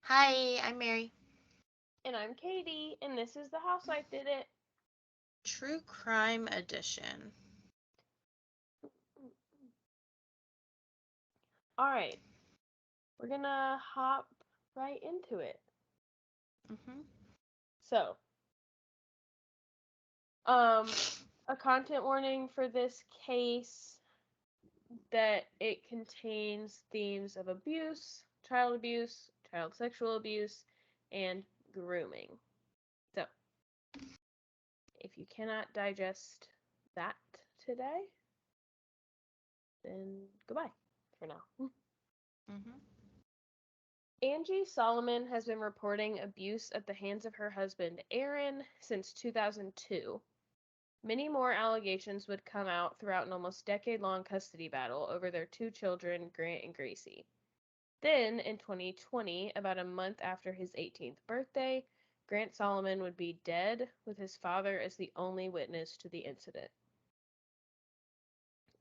Hi, I'm Mary. And I'm Katie, and this is The Housewife Did It. True Crime Edition. Alright, we're gonna hop right into it. Mm-hmm. So, a content warning for this case that it contains themes of abuse, child sexual abuse, and grooming. So, if you cannot digest that today, then goodbye for now. Mm-hmm. Angie Solomon has been reporting abuse at the hands of her husband, Aaron, since 2002. Many more allegations would come out throughout an almost decade-long custody battle over their two children, Grant and Gracie. Then, in 2020, about a month after his 18th birthday, Grant Solomon would be dead, with his father as the only witness to the incident.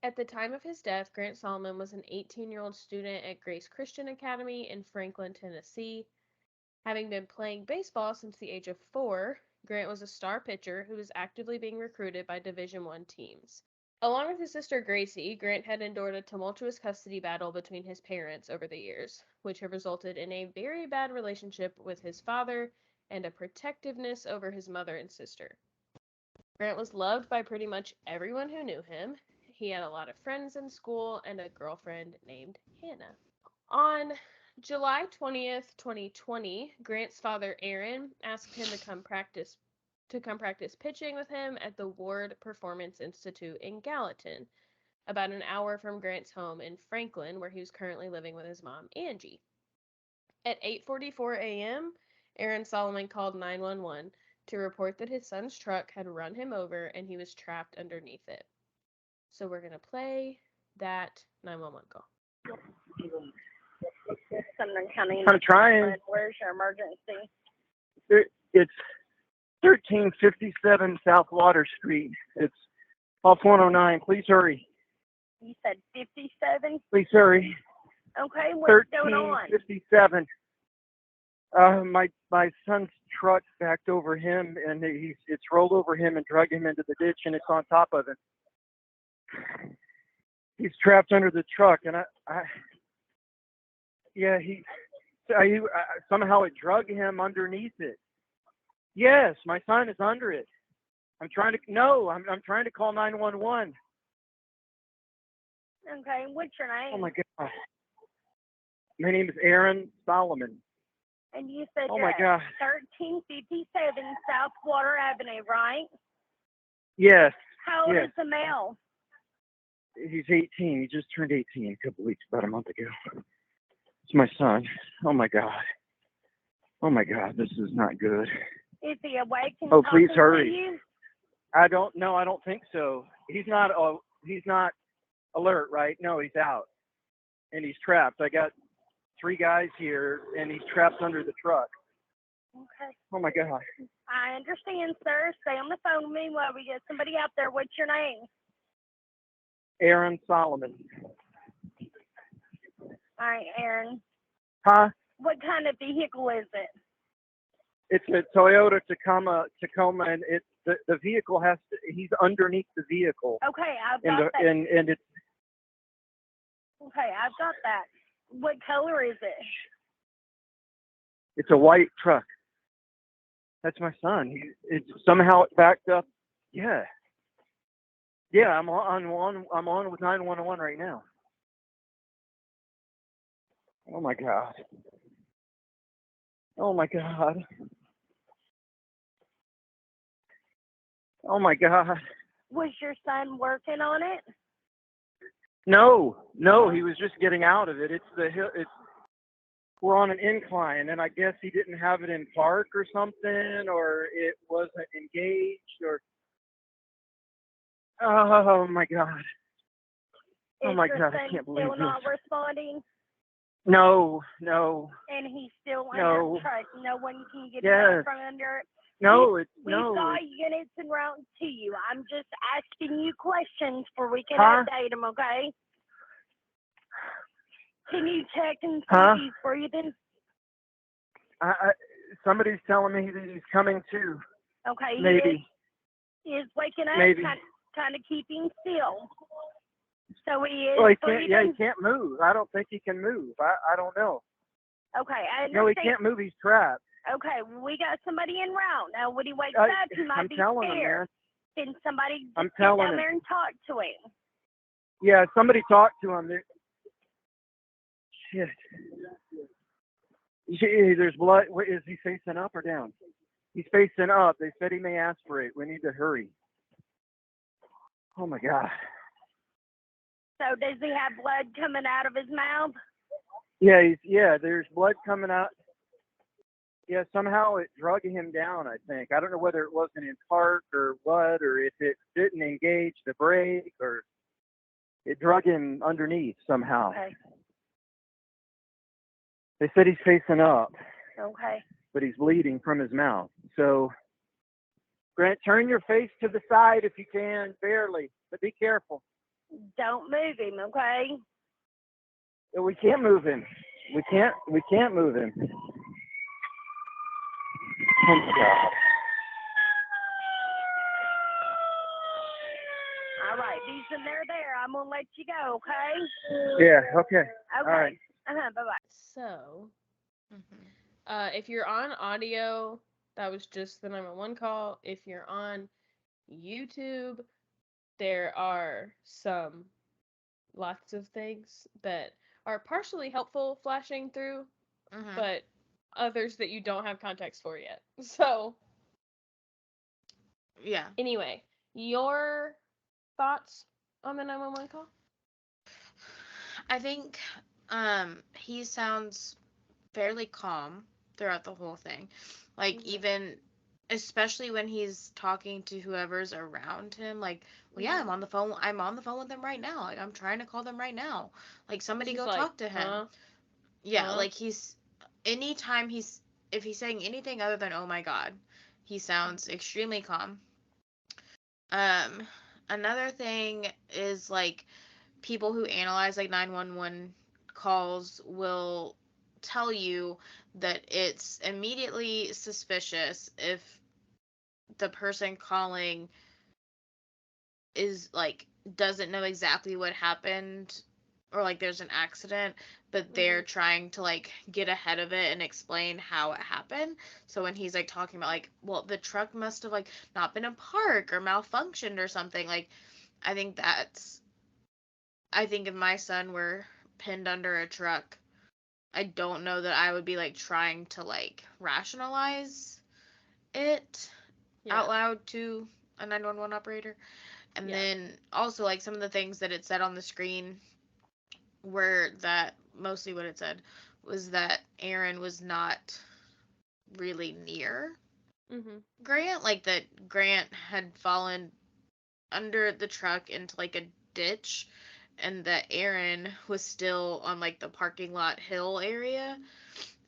At the time of his death, Grant Solomon was an 18-year-old student at Grace Christian Academy in Franklin, Tennessee. Having been playing baseball since the age of 4, Grant was a star pitcher who was actively being recruited by Division I teams. Along with his sister Gracie, Grant had endured a tumultuous custody battle between his parents over the years, which have resulted in a very bad relationship with his father and a protectiveness over his mother and sister. Grant was loved by pretty much everyone who knew him. He had a lot of friends in school and a girlfriend named Hannah. On July 20th, 2020, Grant's father Aaron asked him to come practice pitching with him at the Ward Performance Institute in Gallatin, about an hour from Grant's home in Franklin, where he was currently living with his mom, Angie. At 8:44 a.m., Aaron Solomon called 911 to report that his son's truck had run him over and he was trapped underneath it. So we're going to play that 911 call. Sumner County. I'm trying. Where's your emergency? It's 1357 South Water Street. It's off 109. Please hurry. You said 57? Please hurry. Okay, what's going on? 1357. My son's truck backed over him, and it's rolled over him and drug him into the ditch, and it's on top of him. He's trapped under the truck, and somehow it drug him underneath it. Yes, my son is under it. I'm trying to call 911. Okay, what's your name? Oh my God. My name is Aaron Solomon. And you said Oh you're my God. at 1357 South Water Avenue, right? Yes. How old Yes. is the male? He's 18. He just turned 18 a couple weeks, about a month ago. It's my son. Oh my God. Oh my God, this is not good. Is he awake and Oh, talking please hurry. to you? I don't think so. He's not alert, right? No, he's out. And he's trapped. I got 3 guys here, and he's trapped under the truck. Okay. Oh my God. I understand, sir. Stay on the phone with me while we get somebody out there. What's your name? Aaron Solomon. All right, Aaron. Huh? What kind of vehicle is it? It's a Toyota Tacoma, and the vehicle he's underneath the vehicle. Okay, I've got that. And it's Okay, I've got that. What color is it? It's a white truck. That's my son. It's somehow it backed up. Yeah. Yeah, I'm on with 911 right now. Oh my God. Oh my God. Oh my God. Was your son working on it? No, he was just getting out of it. It's the hill. We're on an incline, and I guess he didn't have it in park or something, or it wasn't engaged, or. Oh my God. Oh my God, I can't believe still this. not responding? No. And he's still No. under trust. No one can get Yes. him from under it. No, We've got units en route to you. I'm just asking you questions for we can update them, okay? Can you check and see if he's breathing? Somebody's telling me that he's coming too. Okay, Maybe. he is waking up, Maybe. kind of keeping still. So he is Well, he breathing. can't. Yeah, he can't move. I don't think he can move. I don't know. Okay, I understand. No, he can't move. He's trapped. Okay, we got somebody en route. Now, when he wakes up, he might I'm be telling him, scared. man. Can somebody just I'm get telling down him. there and talk to him? Yeah, somebody talk to him. Shit. There's blood. Is he facing up or down? He's facing up. They said he may aspirate. We need to hurry. Oh my God. So does he have blood coming out of his mouth? Yeah, there's blood coming out. Yeah, somehow it drug him down, I think. I don't know whether it was an infarct or what, or if it didn't engage the brake, or it drug him underneath somehow. Okay. They said he's facing up, Okay. but he's bleeding from his mouth. So, Grant, turn your face to the side if you can, barely, but be careful. Don't move him, okay? We can't move him. We can't move him. Oh my God. All right, Beeson, they're there. I'm going to let you go, okay? Yeah, okay. Okay. All right. Bye-bye. So, Mhm. if you're on audio, that was just the 911 call. If you're on YouTube, there are lots of things that are partially helpful flashing through, Mhm. but others that you don't have context for yet. So, Yeah. anyway, your thoughts on the 911 call? I think he sounds fairly calm throughout the whole thing. Like even especially when he's talking to whoever's around him, like, well, yeah, I'm on the phone with them right now. Like, I'm trying to call them right now. Like, somebody He's go like, talk to him. huh? Yeah, Huh? like anytime if he's saying anything other than oh my God, he sounds extremely calm. Another thing is like people who analyze like 911 calls will tell you that it's immediately suspicious if the person calling is like doesn't know exactly what happened, or like there's an accident, but they're trying to like get ahead of it and explain how it happened. So when he's like talking about like, well, the truck must have like not been in park or malfunctioned or something, like I think if my son were pinned under a truck, I don't know that I would be like trying to like rationalize it out loud to a 911 operator. And then also like some of the things that it said on the screen were that mostly what it said was that Aaron was not really near Grant, like that Grant had fallen under the truck into like a ditch, and that Aaron was still on like the parking lot hill area.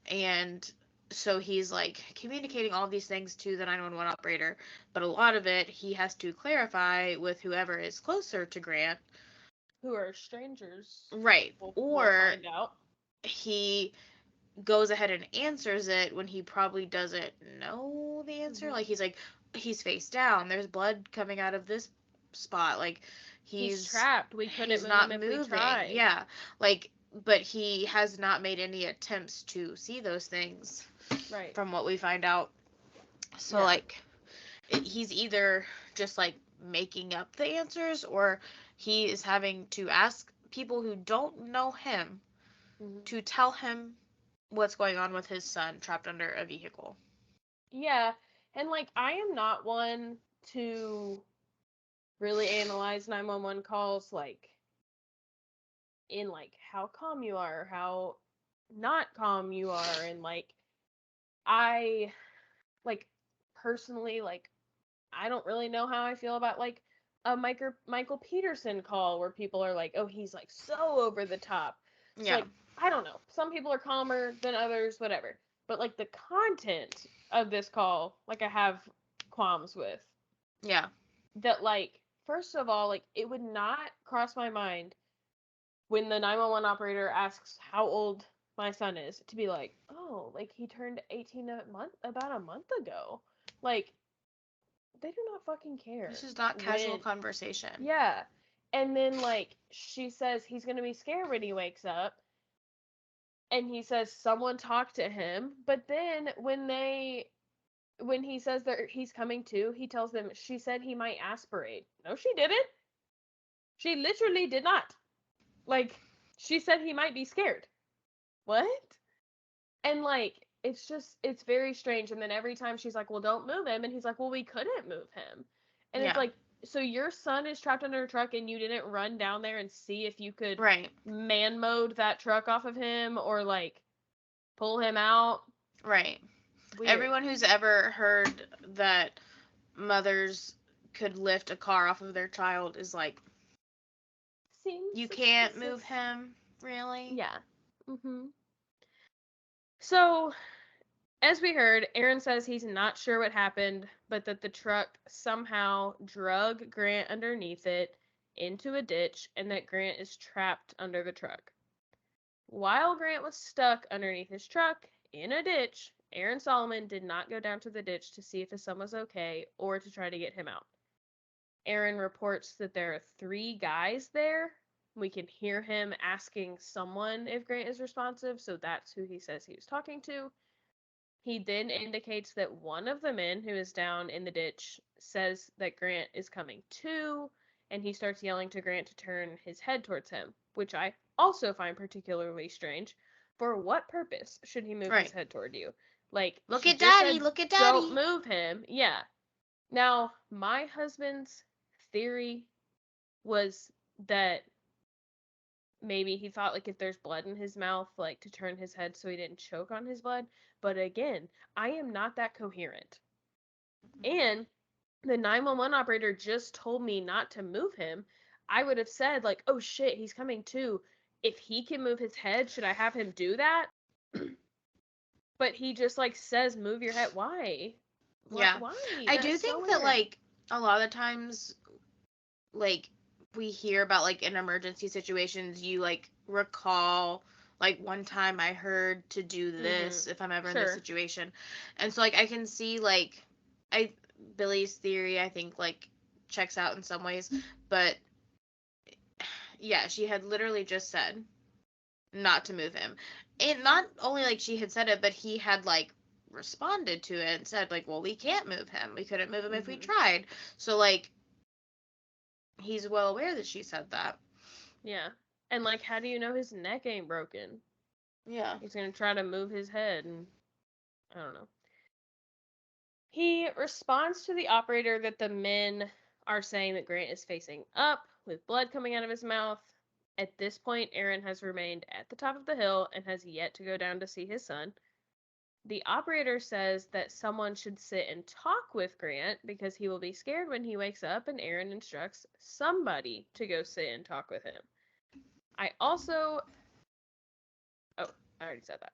And so he's like communicating all these things to the 911 operator, but a lot of it he has to clarify with whoever is closer to Grant, who are strangers. right? We'll Or find out. he goes ahead and answers it when he probably doesn't know the answer. Like he's face down. There's blood coming out of this spot. Like he's trapped. We couldn't move him if we tried. Yeah, like, but he has not made any attempts to see those things. Right. From what we find out. So like, he's either just like making up the answers, or he is having to ask people who don't know him to tell him what's going on with his son trapped under a vehicle. Yeah, and like I am not one to really analyze 911 calls like in like how calm you are or how not calm you are, and like I like personally like I don't really know how I feel about like a Michael Peterson call where people are like, oh, he's like so over the top. So like I don't know. Some people are calmer than others, whatever. But like the content of this call, like I have qualms with. Yeah. That like first of all, like it would not cross my mind when the 911 operator asks how old my son is, to be like, oh, like, he turned 18 about a month ago. Like, they do not fucking care. This is not casual conversation. Yeah. And then, like, she says he's going to be scared when he wakes up. And he says someone talked to him. But then when he says that he's coming to, he tells them she said he might aspirate. No, she didn't. She literally did not. Like, she said he might be scared. What? And, like, it's very strange. And then every time she's like, well, don't move him. And he's like, well, we couldn't move him. And it's like, so your son is trapped under a truck and you didn't run down there and see if you could man mode that truck off of him or, like, pull him out? Right. Weird. Everyone who's ever heard that mothers could lift a car off of their child is like, you can't move him, really? Yeah. Mm-hmm. So, as we heard, Aaron says he's not sure what happened, but that the truck somehow drug Grant underneath it into a ditch and that Grant is trapped under the truck. While Grant was stuck underneath his truck in a ditch, Aaron Solomon did not go down to the ditch to see if his son was okay or to try to get him out. Aaron reports that there are 3 guys there. We can hear him asking someone if Grant is responsive, so that's who he says he was talking to. He then indicates that one of the men who is down in the ditch says that Grant is coming to, and he starts yelling to Grant to turn his head towards him, which I also find particularly strange. For what purpose should he move his head toward you? Like, look at daddy, look at daddy. Don't move him. Yeah. Now, my husband's theory was that maybe he thought, like, if there's blood in his mouth, like, to turn his head so he didn't choke on his blood. But again, I am not that coherent. And the 911 operator just told me not to move him. I would have said, like, oh shit, he's coming too. If he can move his head, should I have him do that? But he just, like, says, move your head. Why? Yeah. Why? I do think that, like, a lot of times, like, we hear about, like, in emergency situations, you, like, recall, like, one time I heard to do this if I'm ever in this situation. And so, like, I can see, like, Billy's theory, I think, like, checks out in some ways. But, yeah, she had literally just said not to move him. And not only, like, she had said it, but he had, like, responded to it and said, like, well, we can't move him. We couldn't move him if we tried. So, like, he's well aware that she said that. Yeah. And, like, how do you know his neck ain't broken? Yeah. He's gonna try to move his head, and I don't know. He responds to the operator that the men are saying that Grant is facing up, with blood coming out of his mouth. At this point, Aaron has remained at the top of the hill and has yet to go down to see his son. The operator says that someone should sit and talk with Grant because he will be scared when he wakes up, and Aaron instructs somebody to go sit and talk with him. I already said that.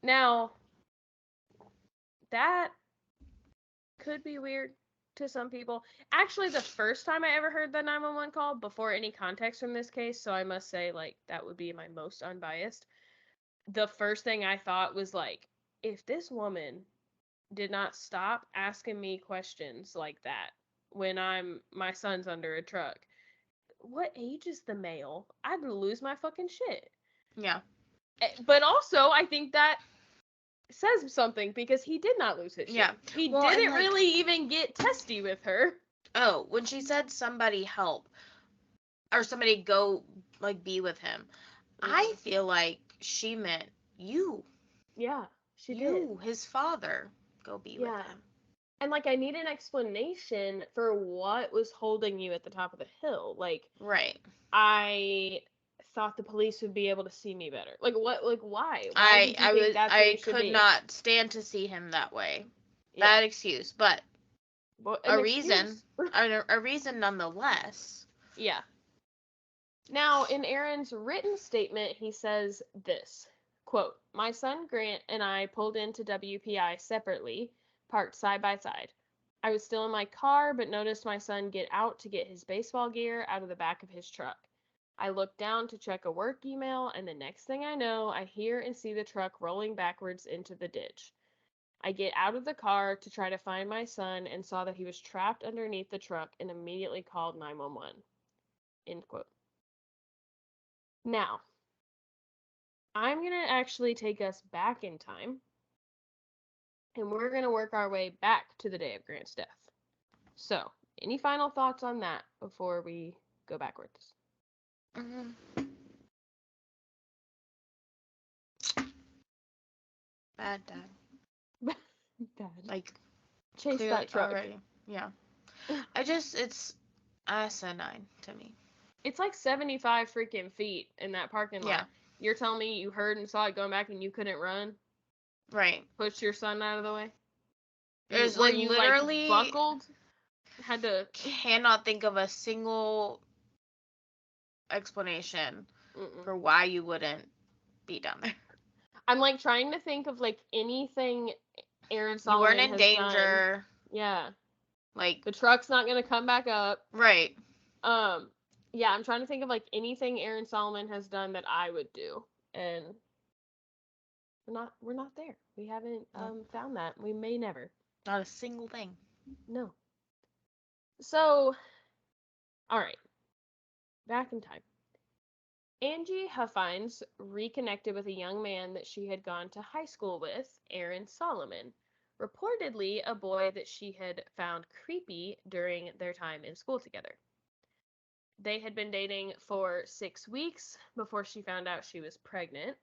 Now, that could be weird to some people. Actually, the first time I ever heard the 911 call, before any context from this case, so I must say, like, that would be my most unbiased. The first thing I thought was, like, if this woman did not stop asking me questions like that when my son's under a truck, what age is the male? I'd lose my fucking shit. Yeah. But also, I think that says something because he did not lose his shit. Yeah. He didn't really even get testy with her. Oh, when she said somebody help or somebody go, like, be with him, I feel like she meant you. Yeah, she did. You, his father, go be with him. And, like, I need an explanation for what was holding you at the top of the hill. Like, right. I thought the police would be able to see me better. Like, what? Like, why? I could not stand to see him that way. Yeah. Bad excuse, but a reason nonetheless. Yeah. Now, in Aaron's written statement, he says this, quote, "My son Grant and I pulled into WPI separately, parked side by side. I was still in my car, but noticed my son get out to get his baseball gear out of the back of his truck. I look down to check a work email, and the next thing I know, I hear and see the truck rolling backwards into the ditch. I get out of the car to try to find my son and saw that he was trapped underneath the truck and immediately called 911. End quote. Now, I'm going to actually take us back in time, and we're going to work our way back to the day of Grant's death. So, any final thoughts on that before we go backwards? Bad dad. Dad. Like, chase clearly that truck. already. Yeah. It's asinine to me. It's like 75 freaking feet in that parking lot. Yeah. You're telling me you heard and saw it going back and you couldn't run? Right. Push your son out of the way? There's like you literally buckled? Had to... Cannot think of a single explanation for why you wouldn't be down there. I'm like trying to think of like anything Aaron Solomon You weren't in has danger. done. Yeah. Like, the truck's not gonna come back up. Right. Yeah, I'm trying to think of like anything Aaron Solomon has done that I would do, and we're not there. We haven't found that. We may never. Not a single thing. No. So, all right. Back in time. Angie Huffines reconnected with a young man that she had gone to high school with, Aaron Solomon, reportedly a boy that she had found creepy during their time in school together. They had been dating for 6 weeks before she found out she was pregnant,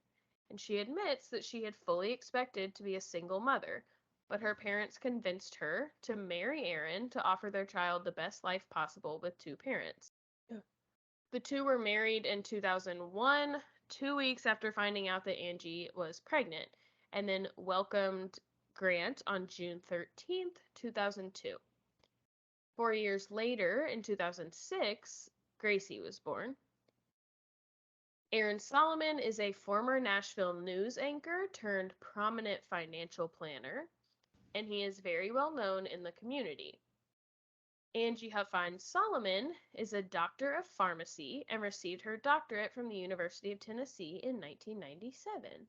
and she admits that she had fully expected to be a single mother, but her parents convinced her to marry Aaron to offer their child the best life possible with 2 parents. The two were married in 2001, 2 weeks after finding out that Angie was pregnant, and then welcomed Grant on June 13th, 2002. 4 years later, in 2006, Gracie was born. Aaron Solomon is a former Nashville news anchor turned prominent financial planner, and he is very well known in the community. Angie Huffines Solomon is a doctor of pharmacy and received her doctorate from the University of Tennessee in 1997.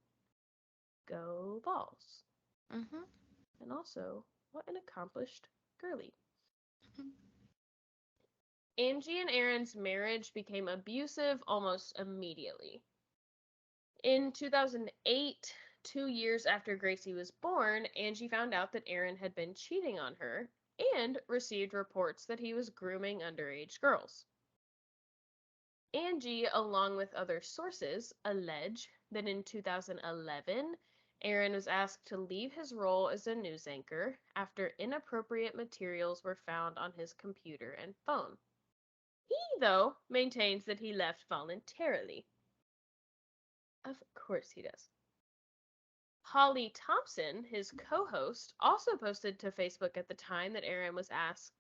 Go Vols. And also, what an accomplished girly. Angie and Aaron's marriage became abusive almost immediately. In 2008, 2 years after Gracie was born, Angie found out that Aaron had been cheating on her and received reports that he was grooming underage girls. Angie, along with other sources, allege that in 2011, Aaron was asked to leave his role as a news anchor after inappropriate materials were found on his computer and phone. He, though, maintains that he left voluntarily. Of course he does. Holly Thompson, his co-host, also posted to Facebook at the time that Aaron was asked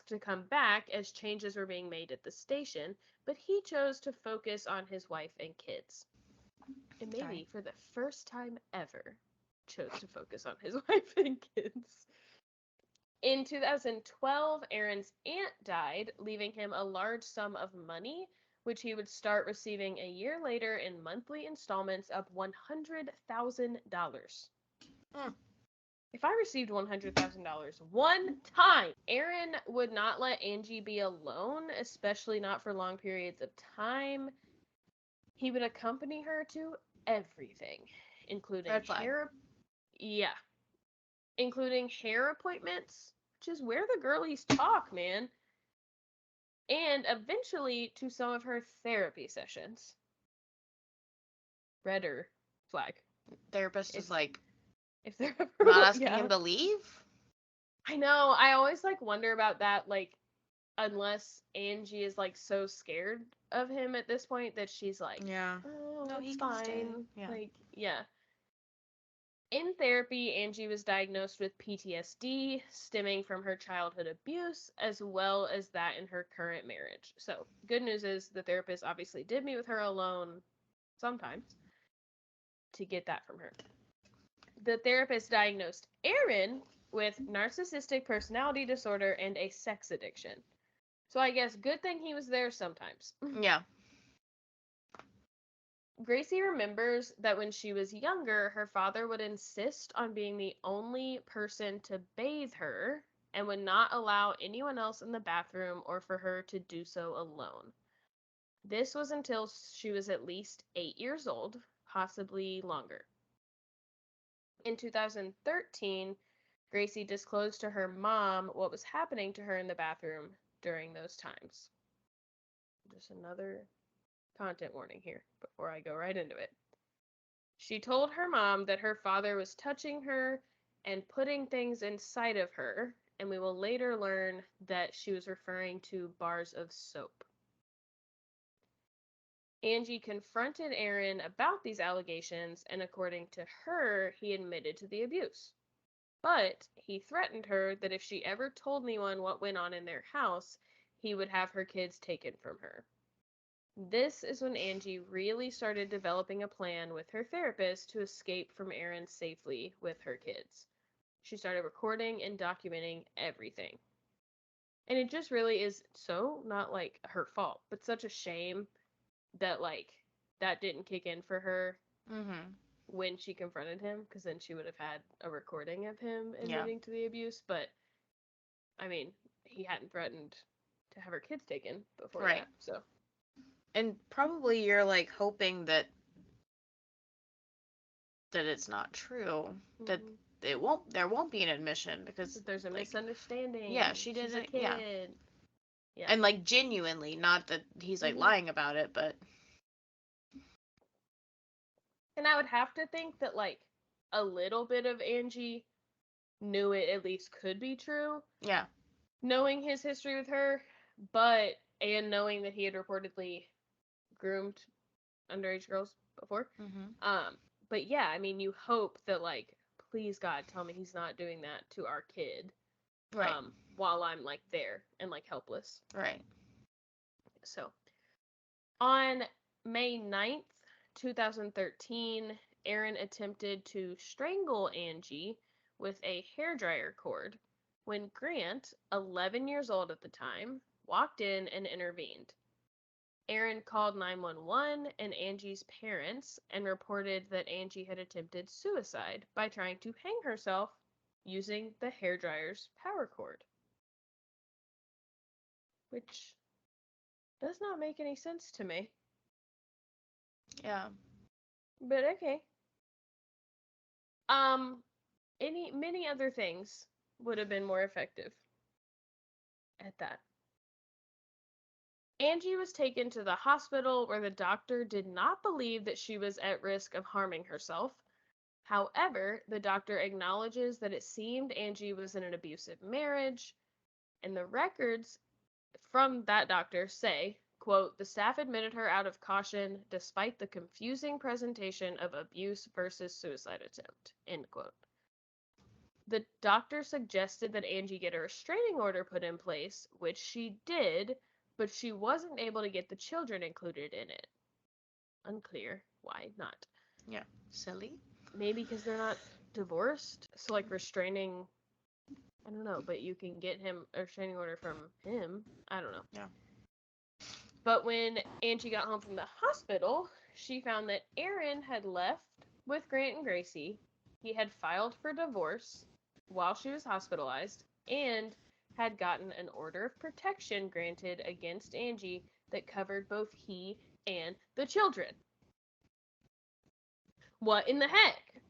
to come back as changes were being made at the station, but he chose to focus on his wife and kids. And maybe for the first time ever, chose to focus on his wife and kids. In 2012, Aaron's aunt died, leaving him a large sum of money, which he would start receiving a year later in monthly installments of $100,000. If I received $100,000 one time, Aaron would not let Angie be alone, especially not for long periods of time. He would accompany her to everything, including including hair appointments, which is where the girlies talk, man. And eventually to some of her therapy sessions. Red or flag. Therapist is like, if they're not asking him to leave? I know. I always like wonder about that, like, unless Angie is like so scared of him at this point that she's like, oh, no, it's fine. In therapy, Angie was diagnosed with PTSD stemming from her childhood abuse, as well as that in her current marriage. So, good news is the therapist obviously did meet with her alone sometimes to get that from her. The therapist diagnosed Aaron with narcissistic personality disorder and a sex addiction. So I guess good thing he was there sometimes. Yeah. Gracie remembers that when she was younger, her father would insist on being the only person to bathe her and would not allow anyone else in the bathroom or for her to do so alone. This was until she was at least 8 years old, possibly longer. In 2013, Gracie disclosed to her mom what was happening to her in the bathroom during those times. Just another content warning here before I go right into it. She told her mom that her father was touching her and putting things inside of her, and we will later learn that she was referring to bars of soap. Angie confronted Aaron about these allegations, and according to her, he admitted to the abuse. But he threatened her that if she ever told anyone what went on in their house, he would have her kids taken from her. This is when Angie really started developing a plan with her therapist to escape from Aaron safely with her kids. She started recording and documenting everything. And it just really is so not like her fault, but such a shame that like that didn't kick in for her when she confronted him, because then she would have had a recording of him admitting to the abuse. But I mean, he hadn't threatened to have her kids taken before that, so. And probably you're like hoping that it's not true, that there won't be an admission, because there's a misunderstanding. Yeah, she didn't. Yeah. And like genuinely, not that he's like lying about it, but. And I would have to think that like a little bit of Angie knew it at least could be true. Yeah. Knowing his history with her, and knowing that he had reportedly groomed underage girls before. But yeah, I mean, you hope that like, please God, tell me he's not doing that to our kid. Right. While I'm like there and like helpless. Right. So, on May 9th, 2013, Aaron attempted to strangle Angie with a hairdryer cord when Grant, 11 years old at the time, walked in and intervened. Aaron called 911 and Angie's parents and reported that Angie had attempted suicide by trying to hang herself using the hairdryer's power cord. Which does not make any sense to me. Yeah. But okay. Many other things would have been more effective at that. Angie was taken to the hospital where the doctor did not believe that she was at risk of harming herself. However, the doctor acknowledges that it seemed Angie was in an abusive marriage, and the records from that doctor say, quote, the staff admitted her out of caution despite the confusing presentation of abuse versus suicide attempt, end quote. The doctor suggested that Angie get a restraining order put in place, which she did, but she wasn't able to get the children included in it. Unclear why not. Yeah, silly. Maybe because they're not divorced, so like restraining, I don't know, but you can get him a restraining order from him. I don't know. Yeah. But when Angie got home from the hospital, she found that Aaron had left with Grant and Gracie. He had filed for divorce while she was hospitalized and had gotten an order of protection granted against Angie that covered both he and the children. What in the heck?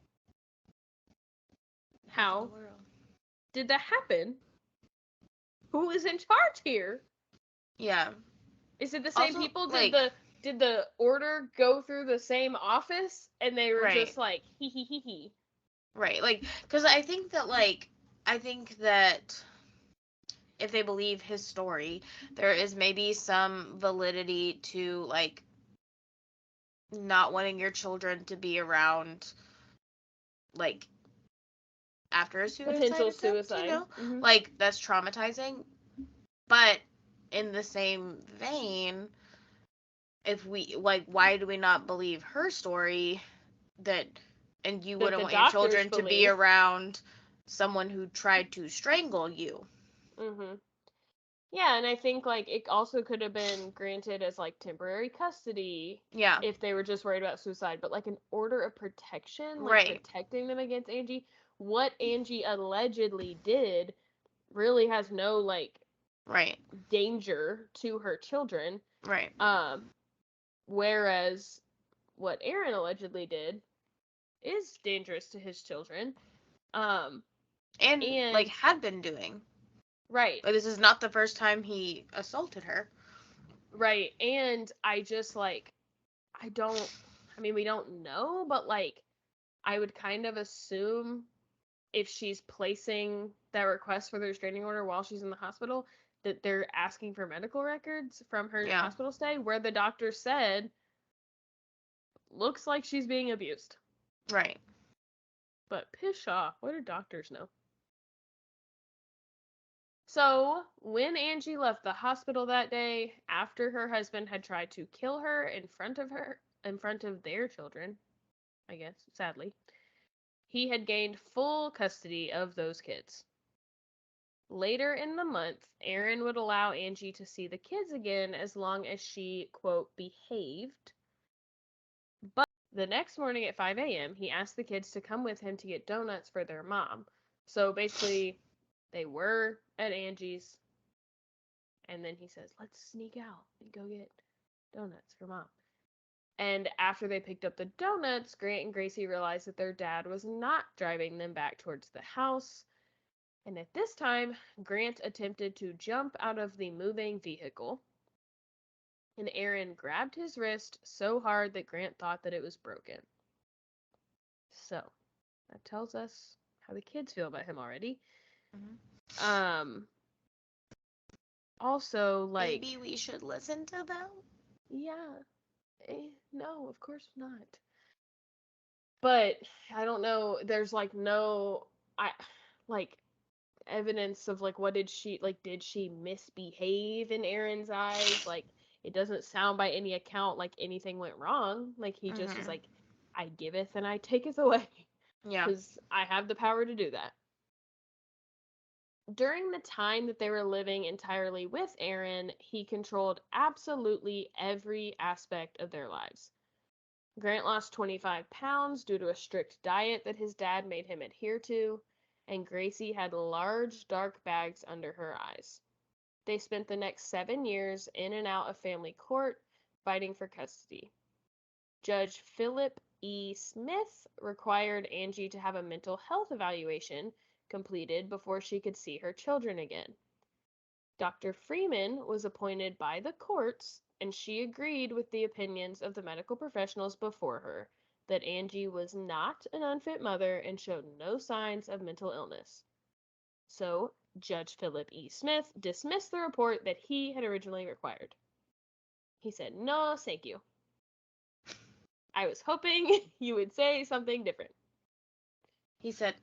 How did that happen? Who is in charge here? Yeah. Is it the same people? Did the order go through the same office and they were just like he? Right. Like, because I think that if they believe his story, there is maybe some validity to like not wanting your children to be around, like, after a potential attempt, suicide. You know? Like, that's traumatizing. But in the same vein, if we why do we not believe her story and you wouldn't want your children to be around someone who tried to strangle you? Yeah, and I think, like, it also could have been granted as, like, temporary custody. Yeah. If they were just worried about suicide. But, like, an order of protection, like, Right. protecting them against Angie, what Angie allegedly did really has no, like, Right. danger to her children. Right. Whereas what Aaron allegedly did is dangerous to his children. And like, had been doing. Right. But this is not the first time he assaulted her. Right. And I just, like, we don't know, but, like, I would kind of assume if she's placing that request for the restraining order while she's in the hospital, that they're asking for medical records from her hospital stay, where the doctor said, looks like she's being abused. Right. But pish off. What do doctors know? So, when Angie left the hospital that day, after her husband had tried to kill her in front of their children, I guess, sadly, he had gained full custody of those kids. Later in the month, Aaron would allow Angie to see the kids again as long as she, quote, behaved. But the next morning at 5 a.m., he asked the kids to come with him to get donuts for their mom. So basically, they were at Angie's, and then he says, let's sneak out and go get donuts for mom. And after they picked up the donuts, Grant and Gracie realized that their dad was not driving them back towards the house. And at this time, Grant attempted to jump out of the moving vehicle. And Aaron grabbed his wrist so hard that Grant thought that it was broken. So, that tells us how the kids feel about him already. Mm-hmm. Also, like... Maybe we should listen to them? Yeah. No, of course not. But, I don't know, there's, like, no... evidence of, like, did she misbehave in Aaron's eyes? Like, it doesn't sound by any account like anything went wrong. Like, he just was like, I giveth and I taketh away. Yeah. Because I have the power to do that. During the time that they were living entirely with Aaron, he controlled absolutely every aspect of their lives. Grant lost 25 pounds due to a strict diet that his dad made him adhere to, and Gracie had large dark bags under her eyes. They spent the next 7 years in and out of family court, fighting for custody. Judge Philip E. Smith required Angie to have a mental health evaluation completed before she could see her children again. Dr. Freeman was appointed by the courts, and she agreed with the opinions of the medical professionals before her that Angie was not an unfit mother and showed no signs of mental illness. So, Judge Philip E. Smith dismissed the report that he had originally required. He said, no, thank you. I was hoping you would say something different. He said,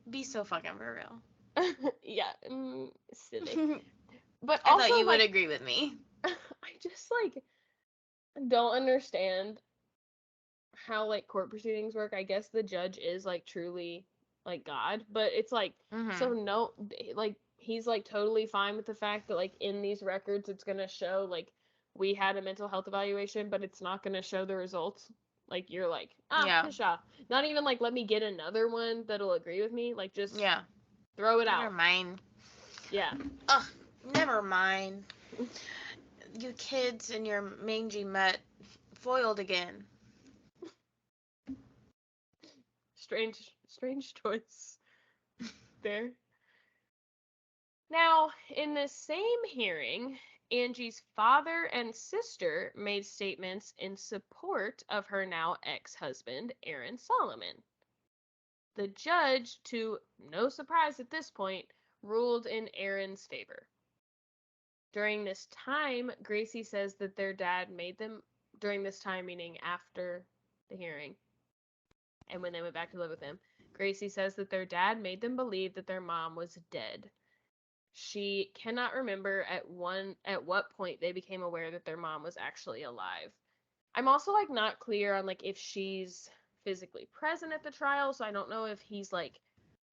be so fucking for real. Yeah, silly. But I also, thought you would agree with me. I just, like, don't understand how, like, court proceedings work. I guess the judge is, like, truly, like, God, but it's, like, so no, like, he's, like, totally fine with the fact that, like, in these records it's gonna show, like, we had a mental health evaluation, but it's not gonna show the results. Like, you're like, pish off. Not even, like, let me get another one that'll agree with me. Like, just throw it out. Never mind. Yeah. Ugh, never mind. You kids and your mangy mutt foiled again. Strange choice there. Now, in the same hearing, Angie's father and sister made statements in support of her now ex-husband, Aaron Solomon. The judge, to no surprise at this point, ruled in Aaron's favor. During this time, Gracie says that their dad made them, during this time meaning after the hearing, and when they went back to live with him, Gracie says that their dad made them believe that their mom was dead. She cannot remember at what point they became aware that their mom was actually alive. I'm also, like, not clear on, like, if she's physically present at the trial, so I don't know if he's, like,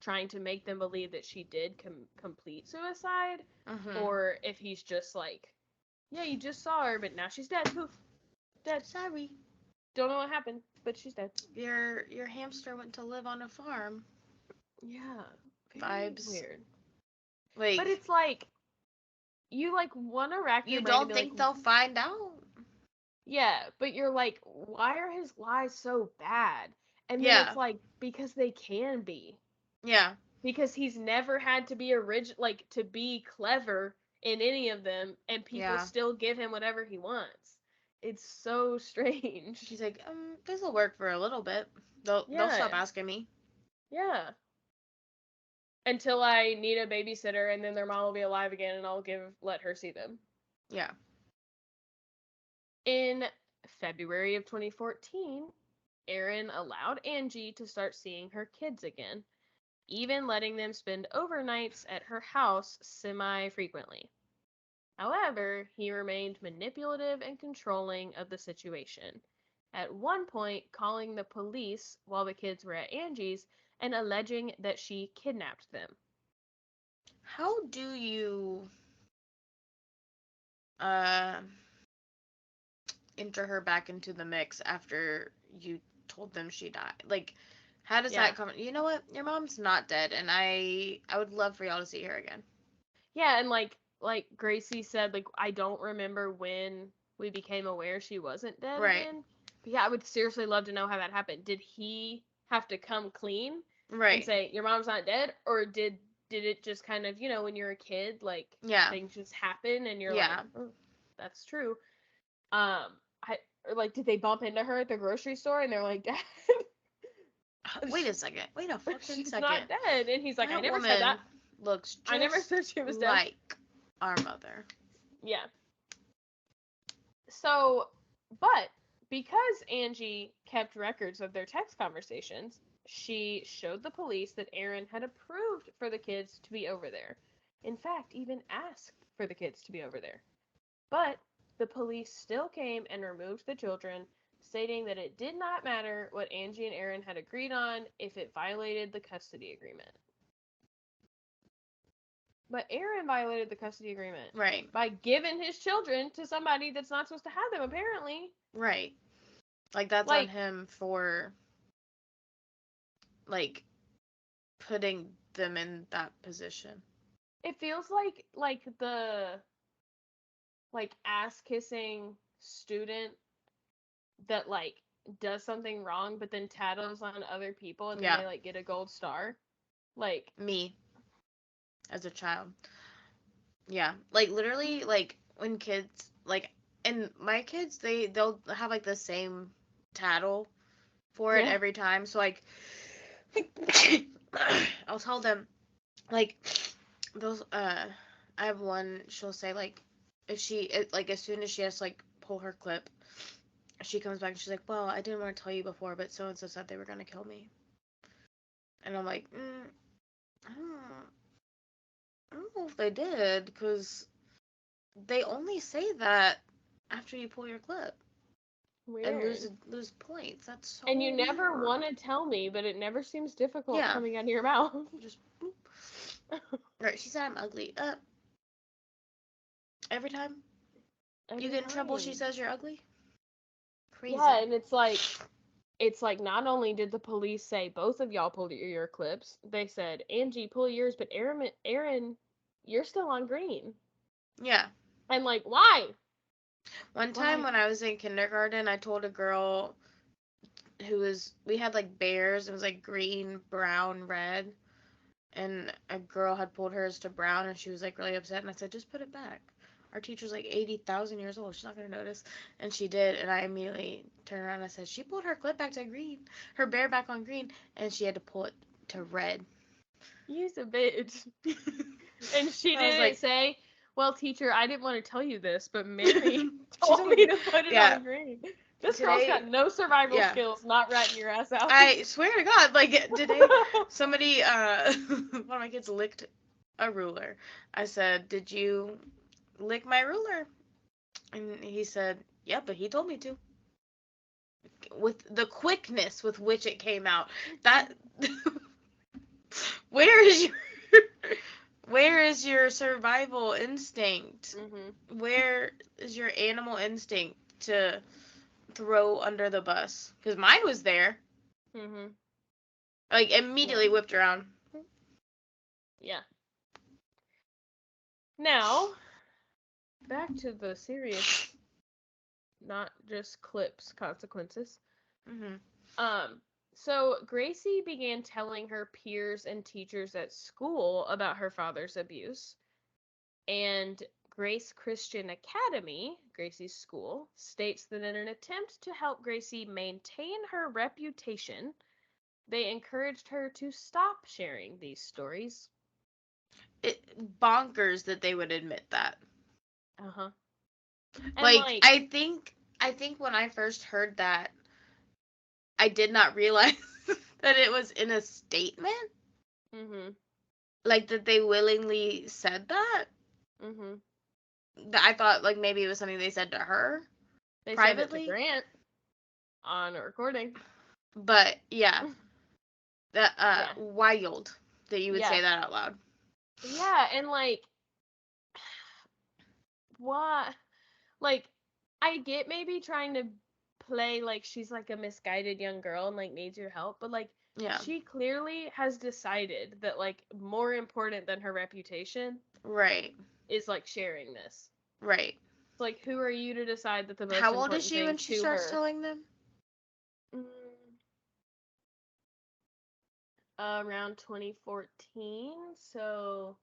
trying to make them believe that she did complete suicide, Mm-hmm. or if he's just like, yeah, you just saw her, but now she's dead. Poof. Dead. Sorry. Don't know what happened, but she's dead. Your hamster went to live on a farm. Yeah. Vibes. Weird. Like, but it's like, you like want to rack your you brain don't and be think like, they'll find out? yeah, but you're like, why are his lies so bad? And then Yeah. it's like, because they can be. Yeah. Because he's never had to be like to be clever in any of them, and people still give him whatever he wants. It's so strange. He's like, this will work for a little bit. They'll stop asking me. Yeah. Until I need a babysitter, and then their mom will be alive again, and I'll let her see them. Yeah. In February of 2014, Aaron allowed Angie to start seeing her kids again, even letting them spend overnights at her house semi-frequently. However, he remained manipulative and controlling of the situation, at one point calling the police while the kids were at Angie's and alleging that she kidnapped them. How do you enter her back into the mix after you told them she died? Like, how does that come? You know what? Your mom's not dead, and I would love for y'all to see her again. Yeah, and like Gracie said, like, I don't remember when we became aware she wasn't dead again. But yeah, I would seriously love to know how that happened. Did he have to come clean and say, your mom's not dead? Or did it just kind of, when you're a kid, like, things just happen and you're like, oh, that's true. Did they bump into her at the grocery store and they're like, Dad? Wait a second. Wait a fucking She's second. not dead. And he's like, that I never said that. Looks just I never said she was dead. like our mother. Yeah. So, but because Angie kept records of their text conversations, she showed the police that Aaron had approved for the kids to be over there. In fact, even asked for the kids to be over there. But the police still came and removed the children, stating that it did not matter what Angie and Aaron had agreed on if it violated the custody agreement. But Aaron violated the custody agreement. Right. By giving his children to somebody that's not supposed to have them, apparently. Right. Like, that's on him for, like, putting them in that position. It feels like the, ass-kissing student that, does something wrong, but then tattles on other people, and then they, get a gold star. Like... Me. As a child. Yeah. Like, literally, like, when kids, like, and my kids, they'll have, like, the same tattle for it every time. So, like, I'll tell them, like, those, I have one, she'll say, like, if she, like, as soon as she has to, like, pull her clip, she comes back and she's like, well, I didn't want to tell you before, but so-and-so said they were going to kill me. And I'm like, I don't know if they did, because they only say that after you pull your clip. Weird. And lose points. That's so And you never want to tell me, but it never seems difficult coming out of your mouth. Just boop. Right, she said I'm ugly. Every time you get in trouble, she says you're ugly? Crazy. Yeah, and it's like not only did the police say both of y'all pulled your clips, they said, Angie, pull yours, but Aaron, you're still on green. Yeah. And like, why? One time when I was in kindergarten, I told a girl we had like bears. It was like green, brown, red. And a girl had pulled hers to brown and she was like really upset. And I said, just put it back. Our teacher's like 80,000 years old. She's not going to notice. And she did. And I immediately turned around and I said, she pulled her clip back to green. Her bear back on green. And she had to pull it to red. You's a bitch. And she didn't say, well, teacher, I didn't want to tell you this, but Mary told me to put it on green. This girl's got no survival skills, not ratting your ass out. I swear to God, like, today, somebody, one of my kids licked a ruler. I said, did you lick my ruler? And he said, yeah, but he told me to. With the quickness with which it came out. That Where is your where is your survival instinct? Mm-hmm. Where is your animal instinct to throw under the bus? Because mine was there. Mm-hmm. Like, immediately whipped around. Yeah. Now, back to the serious, not just clips, consequences. Mm-hmm. So Gracie began telling her peers and teachers at school about her father's abuse, and Grace Christian Academy, Gracie's school, states that in an attempt to help Gracie maintain her reputation, they encouraged her to stop sharing these stories. Bonkers that they would admit that. Uh-huh. Like, I think when I first heard that, I did not realize that it was in a statement. Mm-hmm. Like, that they willingly said that. Mm-hmm. I thought, like, maybe it was something they said to her They privately. said it to Grant on a recording. But, yeah. Yeah. Wild that you would say that out loud. Yeah, and, like, what? Like, I get maybe trying to play like she's, like, a misguided young girl and, like, needs your help, but, like, Yeah. she clearly has decided that, like, more important than her reputation Right. is, like, sharing this. Right. It's like, who are you to decide that the most How important old is she thing when she to starts her? telling them? Around 2014, so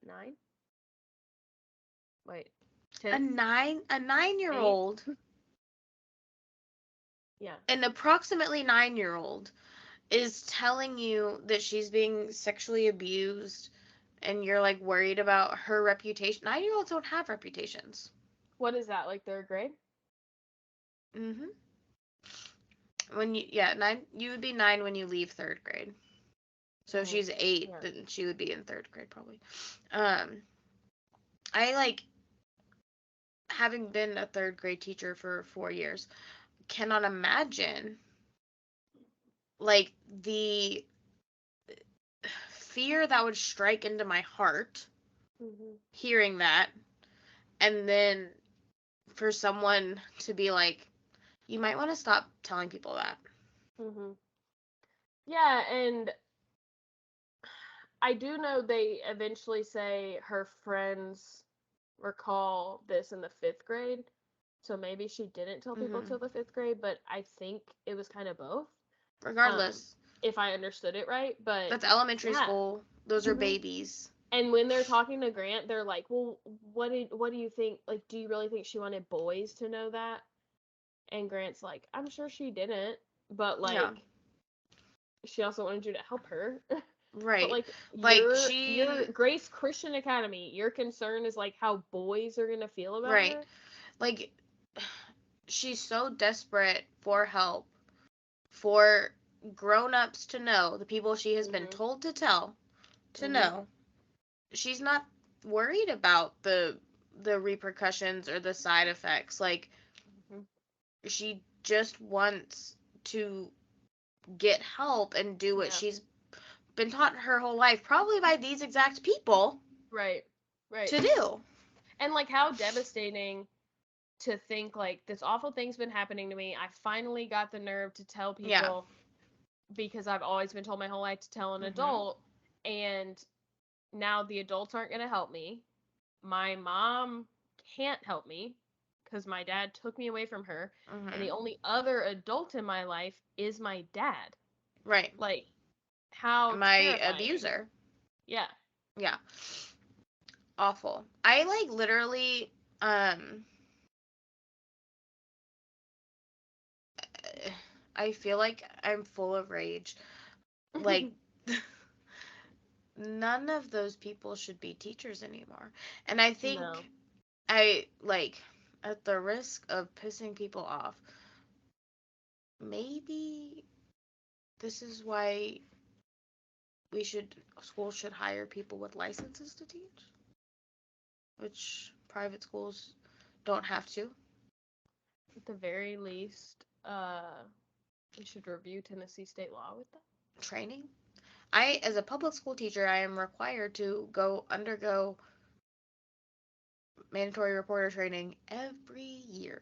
9? Wait, 10? A 9-year-old. Yeah. An approximately 9-year-old is telling you that she's being sexually abused, and you're, like, worried about her reputation. 9-year-olds don't have reputations. What is that, like 3rd grade? Mm-hmm. You would be 9 when you leave 3rd grade. So if she's 8, then she would be in 3rd grade probably. I, like, having been a 3rd grade teacher for 4 years, cannot imagine, like, the fear that would strike into my heart hearing that, and then for someone to be like, you might want to stop telling people that. Yeah, and I do know they eventually say her friends recall this in the 5th grade, so maybe she didn't tell people till the 5th grade, but I think it was kind of both. Regardless. If I understood it right, but that's elementary school. Those are babies. And when they're talking to Grant, they're like, well, what do you think? Like, do you really think she wanted boys to know that? And Grant's like, I'm sure she didn't, but, like, she also wanted you to help her. Right. But, like, your Grace Christian Academy, your concern is, like, how boys are gonna feel about her? Like, she's so desperate for help, for grown-ups to know, the people she has been told to tell, to know. She's not worried about the repercussions or the side effects. Like, she just wants to get help and do what she's been taught her whole life, probably by these exact people. Right. To do. And, like, how devastating to think, like, this awful thing's been happening to me. I finally got the nerve to tell people because I've always been told my whole life to tell an adult, and now the adults aren't going to help me. My mom can't help me because my dad took me away from her, and the only other adult in my life is my dad. Right. Like, how my terrifying. Abuser. Yeah. Yeah. Awful. I, like, literally, I feel like I'm full of rage. Like, none of those people should be teachers anymore. And I think at the risk of pissing people off, maybe this is why schools should hire people with licenses to teach, which private schools don't have to. At the very least, We should review Tennessee state law with that. Training. As a public school teacher, I am required to undergo mandatory reporter training every year.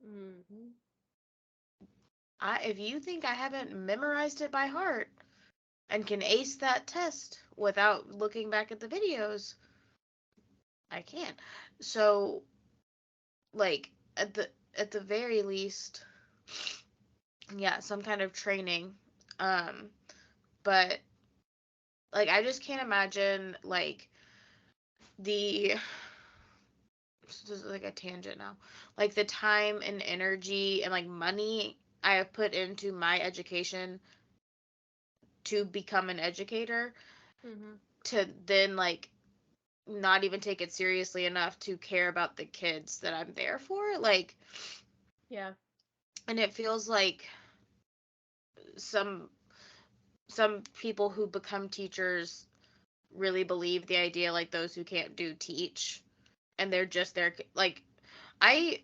Mm-hmm. If you think I haven't memorized it by heart and can ace that test without looking back at the videos, I can't. So, like, at the very least, yeah, some kind of training. But like, I just can't imagine like this is like a tangent now. Like the time and energy and like money I have put into my education to become an educator, to then like not even take it seriously enough to care about the kids that I'm there for. Like, yeah. And it feels like some people who become teachers really believe the idea like those who can't do teach, and they're just there. Like, I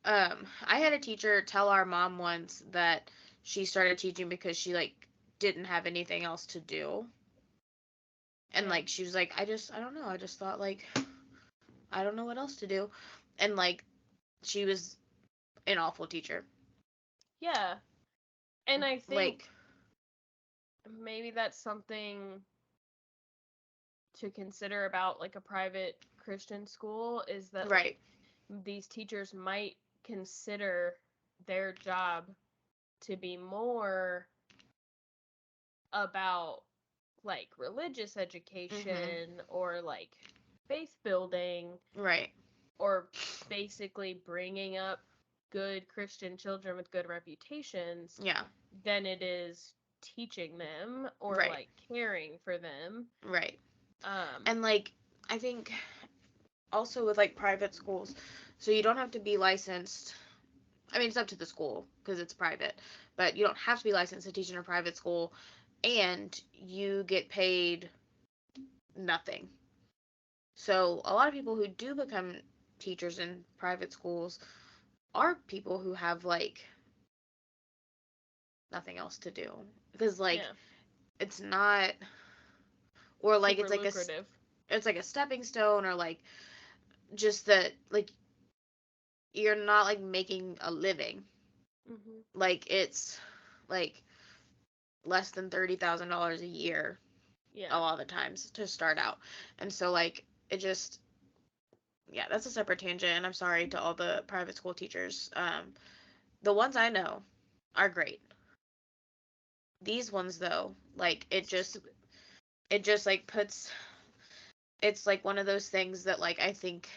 had a teacher tell our mom once that she started teaching because she like didn't have anything else to do. And like she was like, I don't know, I just thought like I don't know what else to do. And like she was an awful teacher. Yeah. And I think like maybe that's something to consider about like a private Christian school, is that right. like these teachers might consider their job to be more about like religious education or like faith building, right, or basically bringing up good Christian children with good reputations, yeah, than it is teaching them or right, like caring for them. right. And like I think also with like private schools, so you don't have to be licensed. I mean, it's up to the school because it's private, but you don't have to be licensed to teach in a private school, and you get paid nothing. So a lot of people who do become teachers in private schools are people who have like nothing else to do, because like it's not, or like super lucrative. It's like a stepping stone, or like just that like you're not like making a living. Like it's like less than $30,000 a year. Yeah. A lot of the times to start out. And so like it just, yeah, that's a separate tangent, and I'm sorry to all the private school teachers. The ones I know are great. These ones though, like it just like puts, it's like one of those things that like I think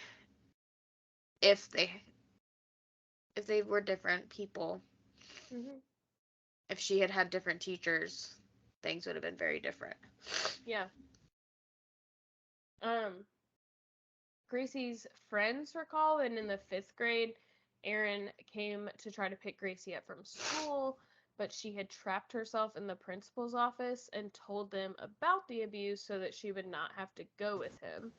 if they were different people, if she had had different teachers, things would have been very different. Yeah. Gracie's friends recall that in the 5th grade, Erin came to try to pick Gracie up from school, but she had trapped herself in the principal's office and told them about the abuse so that she would not have to go with him.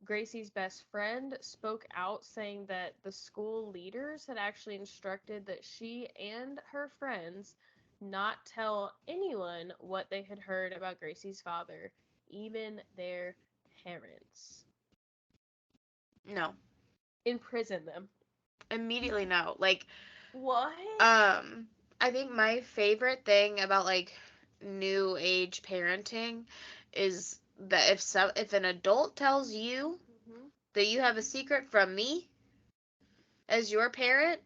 Gracie's best friend spoke out, saying that the school leaders had actually instructed that she and her friends not tell anyone what they had heard about Gracie's father, even their parents. No. Imprison them. Immediately no. Like, what? I think my favorite thing about like new age parenting is that if an adult tells you that you have a secret from me as your parent,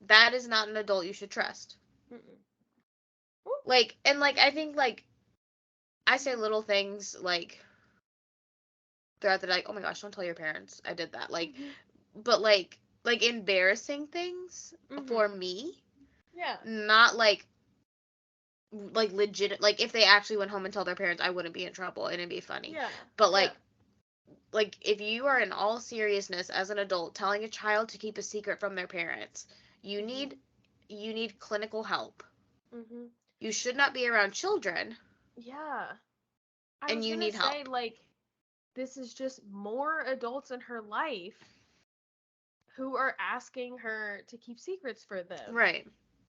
that is not an adult you should trust. Like, and like I think like I say little things like throughout the day, like, oh my gosh, don't tell your parents I did that. Like, but like embarrassing things for me. Yeah. Not like legit, like if they actually went home and told their parents, I wouldn't be in trouble and it'd be funny. Yeah. But like if you are in all seriousness as an adult telling a child to keep a secret from their parents, you need clinical help. You should not be around children. Yeah. And you need help. Like, this is just more adults in her life who are asking her to keep secrets for them. Right.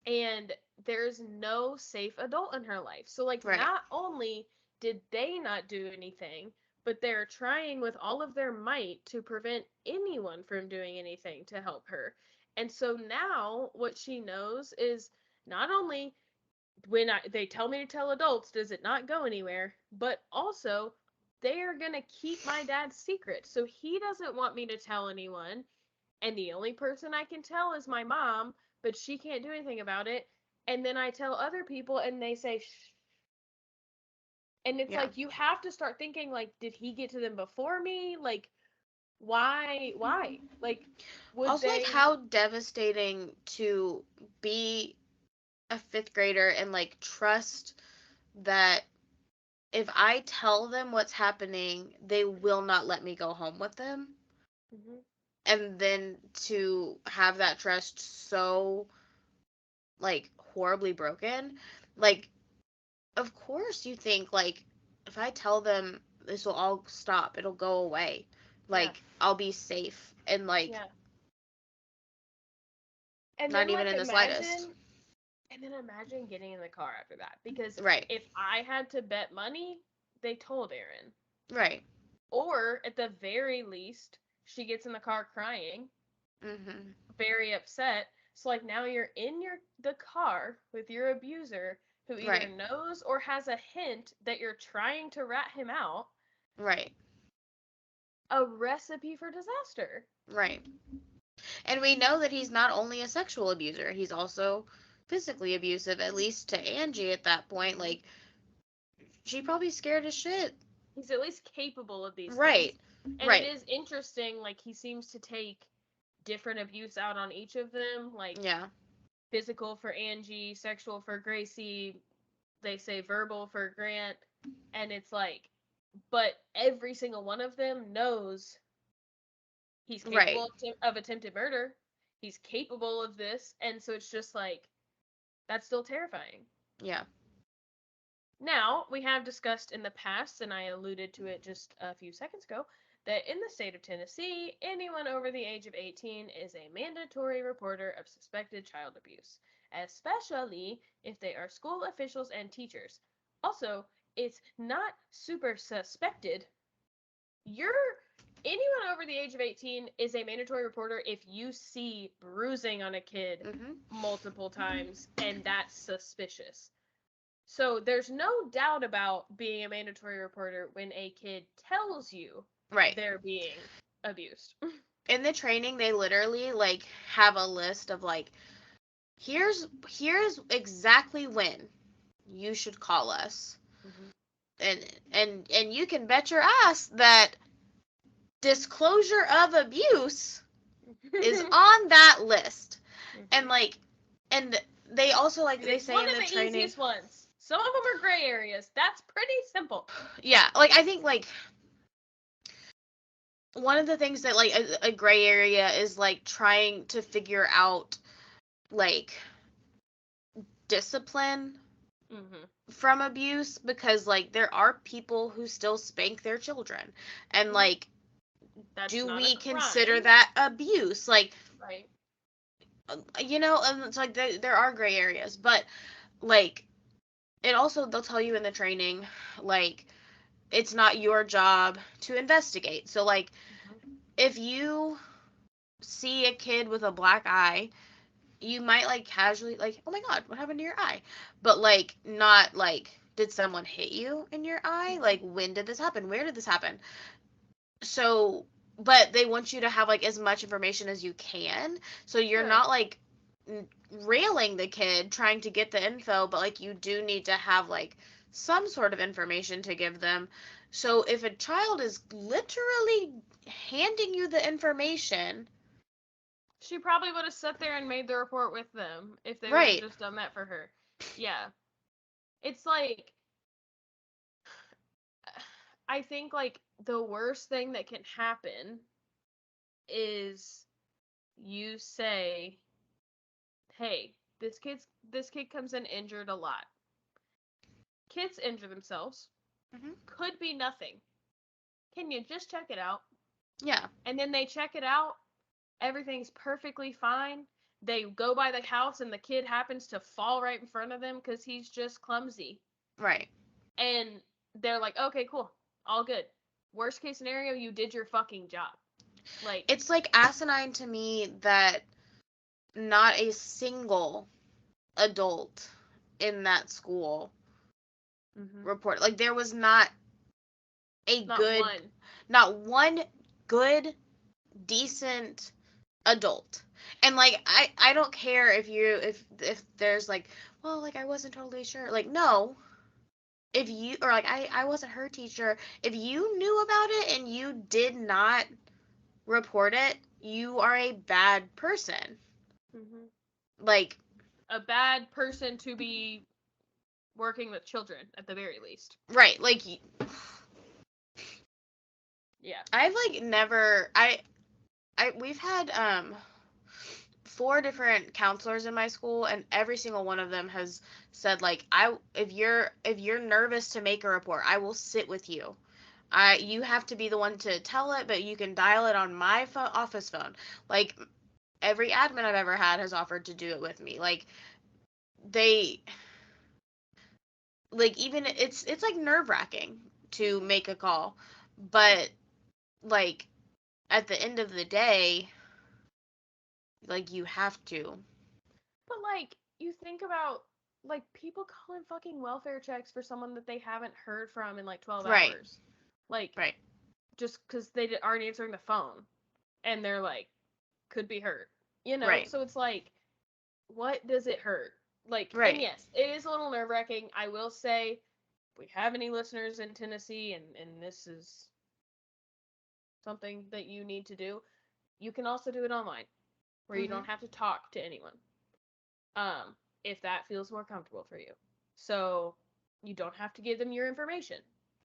and there's no safe adult in her life. So, like, Right. not only did they not do anything, but they're trying with all of their might to prevent anyone from doing anything to help her. And so now what she knows is not only they tell me to tell adults, does it not go anywhere, but also they are going to keep my dad's secret. So he doesn't want me to tell anyone. And the only person I can tell is my mom, but she can't do anything about it. And then I tell other people and they say, shh. And it's Yeah. like, you have to start thinking, like, did he get to them before me? Like, why? Like, would Also, like, they? how devastating to be a fifth grader and, like, trust that if I tell them what's happening, they will not let me go home with them. Mhm. And then to have that trust so, like, horribly broken. Like, of course you think, like, if I tell them this will all stop, it'll go away. Yeah. Like, I'll be safe. And, like, Yeah. And not then, even like, in the slightest. imagine getting in the car after that. Because Right. if I had to bet money, they told Aaron. Right. Or at the very least, she gets in the car crying, Mm-hmm. very upset. So, like, now you're in the car with your abuser who either Right. knows or has a hint that you're trying to rat him out. Right. A recipe for disaster. Right. And we know that he's not only a sexual abuser, he's also physically abusive, at least to Angie at that point. Mhm. Like, she probably scared as shit. He's at least capable of these things. Right. And it Right. is interesting, like, he seems to take different abuse out on each of them. Like, Yeah. physical for Angie, sexual for Gracie, they say verbal for Grant. And it's like, but every single one of them knows he's Right. capable of attempted murder. He's capable of this. And so it's just like, that's still terrifying. Yeah. Now, we have discussed in the past, and I alluded to it just a few seconds ago, that in the state of Tennessee, anyone over the age of 18 is a mandatory reporter of suspected child abuse, especially if they are school officials and teachers. Also, it's not super suspected. Anyone over the age of 18 is a mandatory reporter if you see bruising on a kid Mm-hmm. multiple times, and that's suspicious. So there's no doubt about being a mandatory reporter when a kid tells you Right. they're being abused. In the training, they literally, like, have a list of, like, here's exactly when you should call us. Mm-hmm. And you can bet your ass that disclosure of abuse is on that list. And, like, and they also, like, they It's say one in of the the training, easiest ones. Some of them are gray areas. That's pretty simple. yeah, like, I think, like, one of the things that, like, a gray area is, like, trying to figure out, like, discipline Mm-hmm. from abuse, because, like, there are people who still spank their children, and, Mhm. like, That's do not we a consider crime. that abuse? Like, Right. you know, and it's like there are gray areas, but, like, it also, they'll tell you in the training, like, it's not your job to investigate. So, like, Mm-hmm. if you see a kid with a black eye, you might, like, casually, like, oh my god, what happened to your eye? But, like, not like, did someone hit you in your eye? Mm-hmm. Like, when did this happen? Where did this happen? So, but they want you to have, like, as much information as you can, so you're Sure. not, like, railing the kid trying to get the info, but, like, you do need to have, like, some sort of information to give them. So if a child is literally handing you the information, She probably would have sat there and made the report with them if they would have right, just done that for her. Yeah. It's like, I think, like, the worst thing that can happen is you say, hey, this kid comes in injured a lot. Kids injure themselves. mm-hmm. Could be nothing. Can you just check it out? Yeah, And then they check it out. Everything's perfectly fine. they go by the house and the kid happens to fall right in front of them because he's just clumsy. Right. And they're like, okay, cool, all good. Worst case scenario, you did your fucking job. Like, it's like asinine to me that not a single adult in that school report. Like, there was not one good, decent adult. And like, I don't care if there's like, well, like, I wasn't totally sure. Like, no. If you, or like, I wasn't her teacher. If you knew about it and you did not report it, you are a bad person. Like, a bad person to be working with children at the very least. Right. Like, yeah. I've like never, we've had 4 different counselors in my school, and every single one of them has said, like, if you're nervous to make a report, I will sit with you. You have to be the one to tell it, but you can dial it on my office phone. Like, every admin I've ever had has offered to do it with me. Like, even it's like nerve-wracking to make a call, but like, at the end of the day, like, you have to. But like, you think about, like, people calling fucking welfare checks for someone that they haven't heard from in like 12 hours. Like, just because they aren't answering the phone, and they're like, could be hurt, you know? Right. So it's like, what does it hurt? Like, right. And yes, it is a little nerve-wracking. I will say, if we have any listeners in Tennessee, and this is something that you need to do, you can also do it online, where you don't have to talk to anyone. If that feels more comfortable for you. So you don't have to give them your information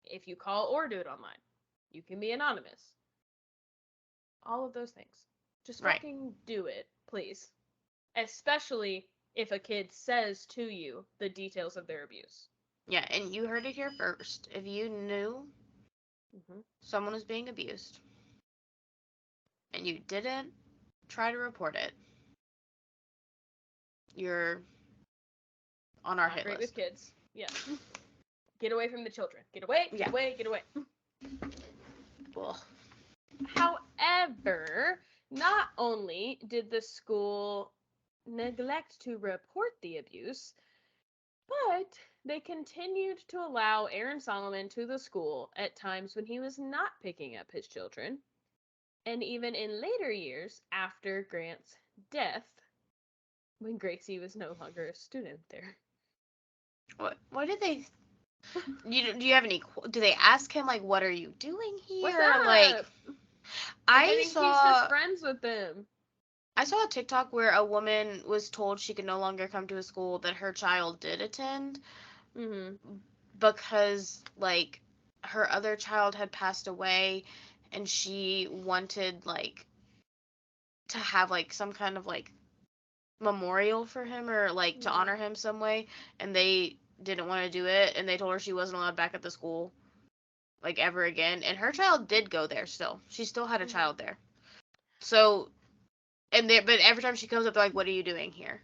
if you call or do it online. You can be anonymous. All of those things. Just fucking do it, please. Especially if a kid says to you the details of their abuse. Yeah, and you heard it here first. If you knew someone was being abused and you didn't try to report it, you're on our hit list. Great with kids. Yeah. Get away from the children. Get away, get away, get away. Ugh. However, not only did the school neglect to report the abuse, but they continued to allow Aaron Solomon to the school at times when he was not picking up his children, and even in later years after Grant's death, when Gracie was no longer a student there. What did they? Do you have any? Do they ask him, like, what are you doing here? What's up? Like, I think he's just friends with them. I saw a TikTok where a woman was told she could no longer come to a school that her child did attend, because, like, her other child had passed away, and she wanted, like, to have, like, some kind of, like, memorial for him, or like to honor him some way, and they didn't want to do it, and they told her she wasn't allowed back at the school, like, ever again. And her child did go there still. She still had a child there. So, but every time she comes up, they're like, what are you doing here?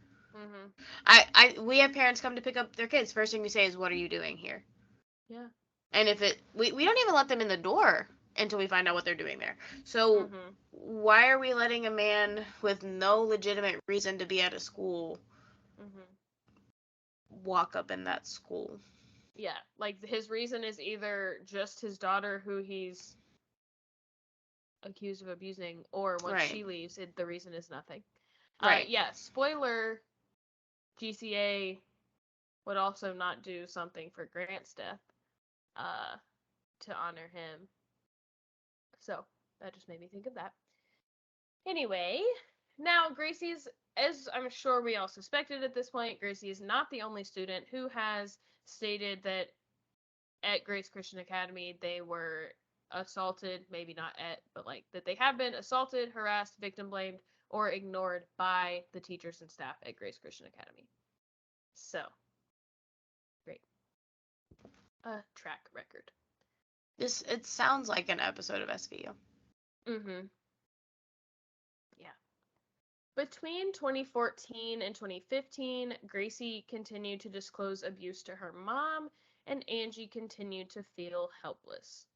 We have parents come to pick up their kids. First thing we say is, what are you doing here? Yeah. And if we don't even let them in the door until we find out what they're doing there. So why are we letting a man with no legitimate reason to be at a school walk up in that school? Yeah, like, his reason is either just his daughter, who he's accused of abusing, or once she leaves, the reason is nothing. Yeah, spoiler, GCA would also not do something for Grant's death to honor him. So, that just made me think of that. Anyway, now Gracie's, as I'm sure we all suspected at this point, Gracie is not the only student who has stated that at Grace Christian Academy they were assaulted, maybe not but like that they have been assaulted, harassed, victim blamed, or ignored by the teachers and staff at Grace Christian Academy. So, great. A track record. It sounds like an episode of SVU. Yeah. Between 2014 and 2015, Gracie continued to disclose abuse to her mom, and Angie continued to feel helpless.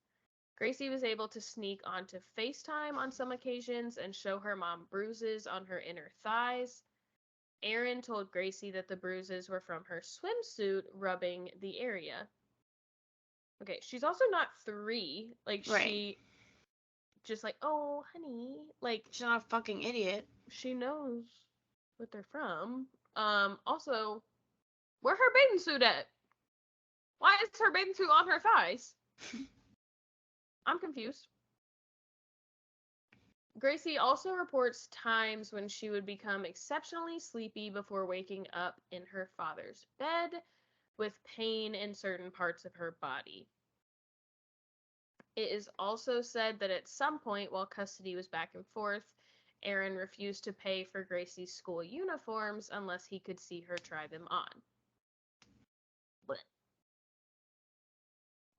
Gracie was able to sneak onto FaceTime on some occasions and show her mom bruises on her inner thighs. Erin told Gracie that the bruises were from her swimsuit rubbing the area. Okay, she's also not 3. Like, Right. she just like, oh, honey. Like, She's not a fucking idiot. she knows what they're from. Also, where her bathing suit at? Why is her bathing suit on her thighs? I'm confused. Gracie also reports times when she would become exceptionally sleepy before waking up in her father's bed with pain in certain parts of her body. It is also said that at some point while custody was back and forth, Aaron refused to pay for Gracie's school uniforms unless he could see her try them on. But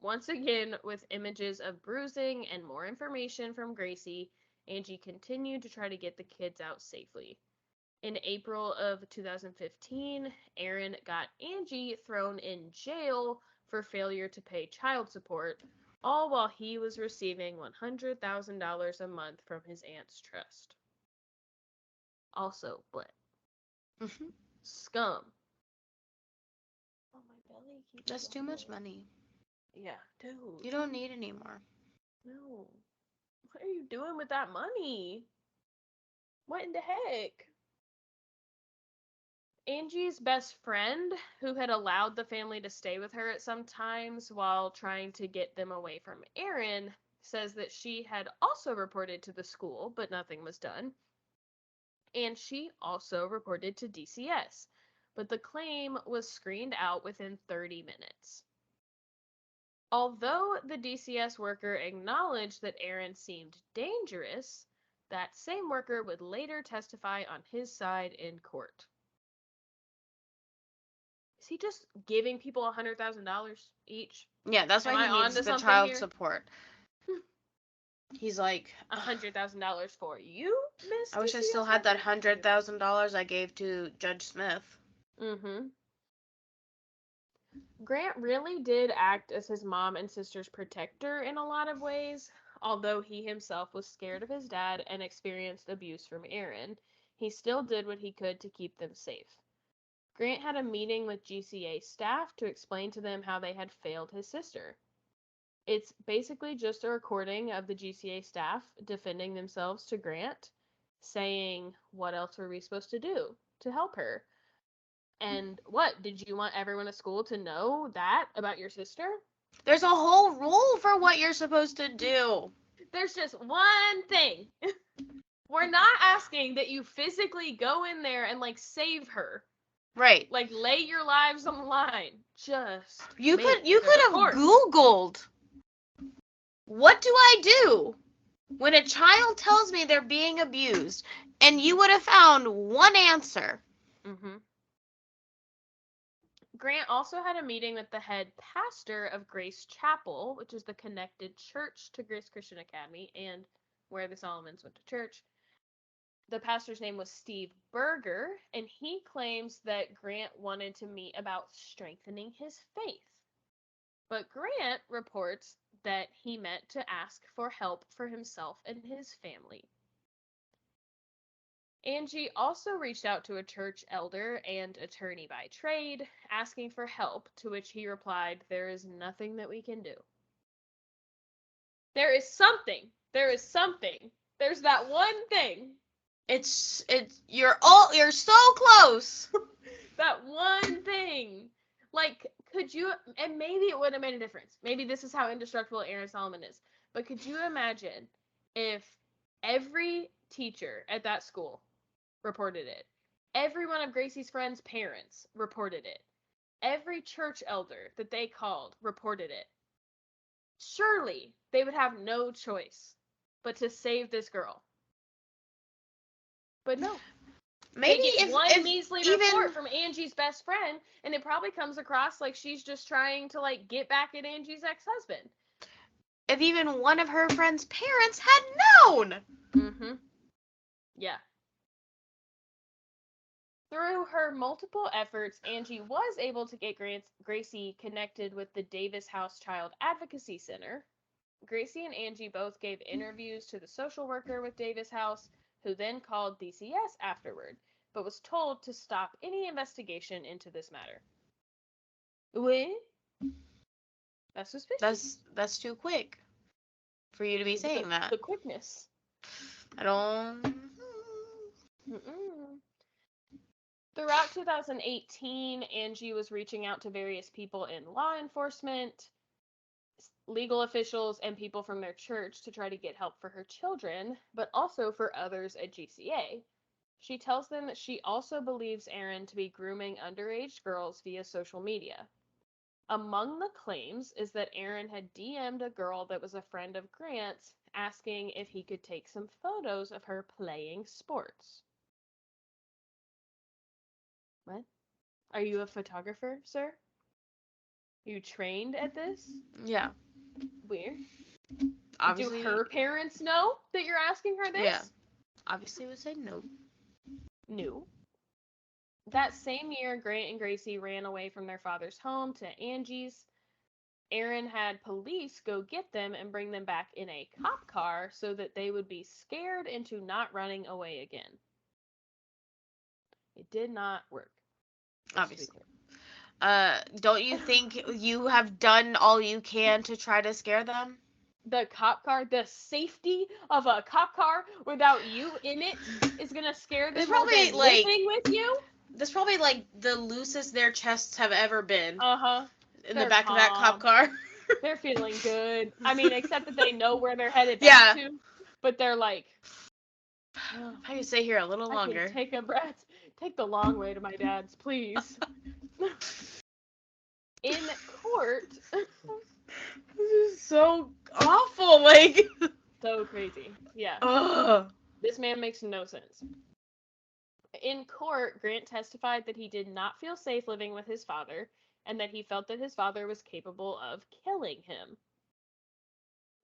once again, with images of bruising and more information from Gracie, Angie continued to try to get the kids out safely. In April of 2015, Aaron got Angie thrown in jail for failure to pay child support, all while he was receiving $100,000 a month from his aunt's trust. Also, but scum. Oh, my belly keeps That's too much money. Yeah, dude. You don't need any more. No. What are you doing with that money? What in the heck? Angie's best friend, who had allowed the family to stay with her at some times while trying to get them away from Aaron, says that she had also reported to the school, but nothing was done. And she also reported to DCS, but the claim was screened out within 30 minutes. Although the DCS worker acknowledged that Aaron seemed dangerous, that same worker would later testify on his side in court. Is he just giving people $100,000 each? Yeah, that's why he needs the child support. He's like, $100,000 for you, Miss? I wish I still had that $100,000 I gave to Judge Smith. Mm-hmm. Grant really did act as his mom and sister's protector in a lot of ways. Although he himself was scared of his dad and experienced abuse from Aaron, he still did what he could to keep them safe. Grant had a meeting with GCA staff to explain to them how they had failed his sister. It's basically just a recording of the GCA staff defending themselves to Grant, saying, what else were we supposed to do to help her? And what, did you want everyone at school to know that about your sister? There's a whole rule for what you're supposed to do. There's just one thing. We're not asking that you physically go in there and, like, save her. Right. Like, lay your lives on the line. Just you could have Googled, what do I do when a child tells me they're being abused, and you would have found one answer. Mm-hmm. Grant also had a meeting with the head pastor of Grace Chapel, which is the connected church to Grace Christian Academy and where the Solomons went to church. The pastor's name was Steve Berger, and he claims that Grant wanted to meet about strengthening his faith. But Grant reports that he met to ask for help for himself and his family. Angie also reached out to a church elder and attorney by trade, asking for help, to which he replied, "There is nothing that we can do." There is something. There is something. There's that one thing. You're so close. That one thing. Like, could you, and maybe it would have made a difference. Maybe this is how indestructible Aaron Solomon is. But could you imagine if every teacher at that school reported it? Every one of Gracie's friends' parents reported it. Every church elder that they called reported it. Surely they would have no choice but to save this girl. But no. Maybe they get one measly report even from Angie's best friend, and it probably comes across like she's just trying to, like, get back at Angie's ex-husband. If even one of her friends' parents had known. Mm-hmm. Yeah. Through her multiple efforts, Angie was able to get Gracie connected with the Davis House Child Advocacy Center. Gracie and Angie both gave interviews to the social worker with Davis House, who then called DCS afterward, but was told to stop any investigation into this matter. What? That's suspicious. That's too quick for you to be saying that. The quickness. I don't. Mm-mm. Throughout 2018, Angie was reaching out to various people in law enforcement, legal officials, and people from their church to try to get help for her children, but also for others at GCA. She tells them that she also believes Aaron to be grooming underage girls via social media. Among the claims is that Aaron had DM'd a girl that was a friend of Grant's, asking if he could take some photos of her playing sports. What? Are you a photographer, sir? Are you trained at this? Yeah. Weird. Obviously. Do her parents know that you're asking her this? Yeah. Obviously would say no. No. That same year, Grant and Gracie ran away from their father's home to Angie's. Aaron had police go get them and bring them back in a cop car so that they would be scared into not running away again. It did not work. Obviously. Don't you think you have done all you can to try to scare them? The cop car, the safety of a cop car without you in it is gonna scare them. It's probably like living with you. That's probably like the loosest their chests have ever been. In They're the back calm. of that cop car. They're feeling good. I mean, except that they know where they're headed back to, but they're like, oh, I can stay here a little longer. I can take a breath. Take the long way to my dad's, please. In court. This is so awful, like. So crazy. Yeah. Ugh. This man makes no sense. In court, Grant testified that he did not feel safe living with his father, and that he felt that his father was capable of killing him.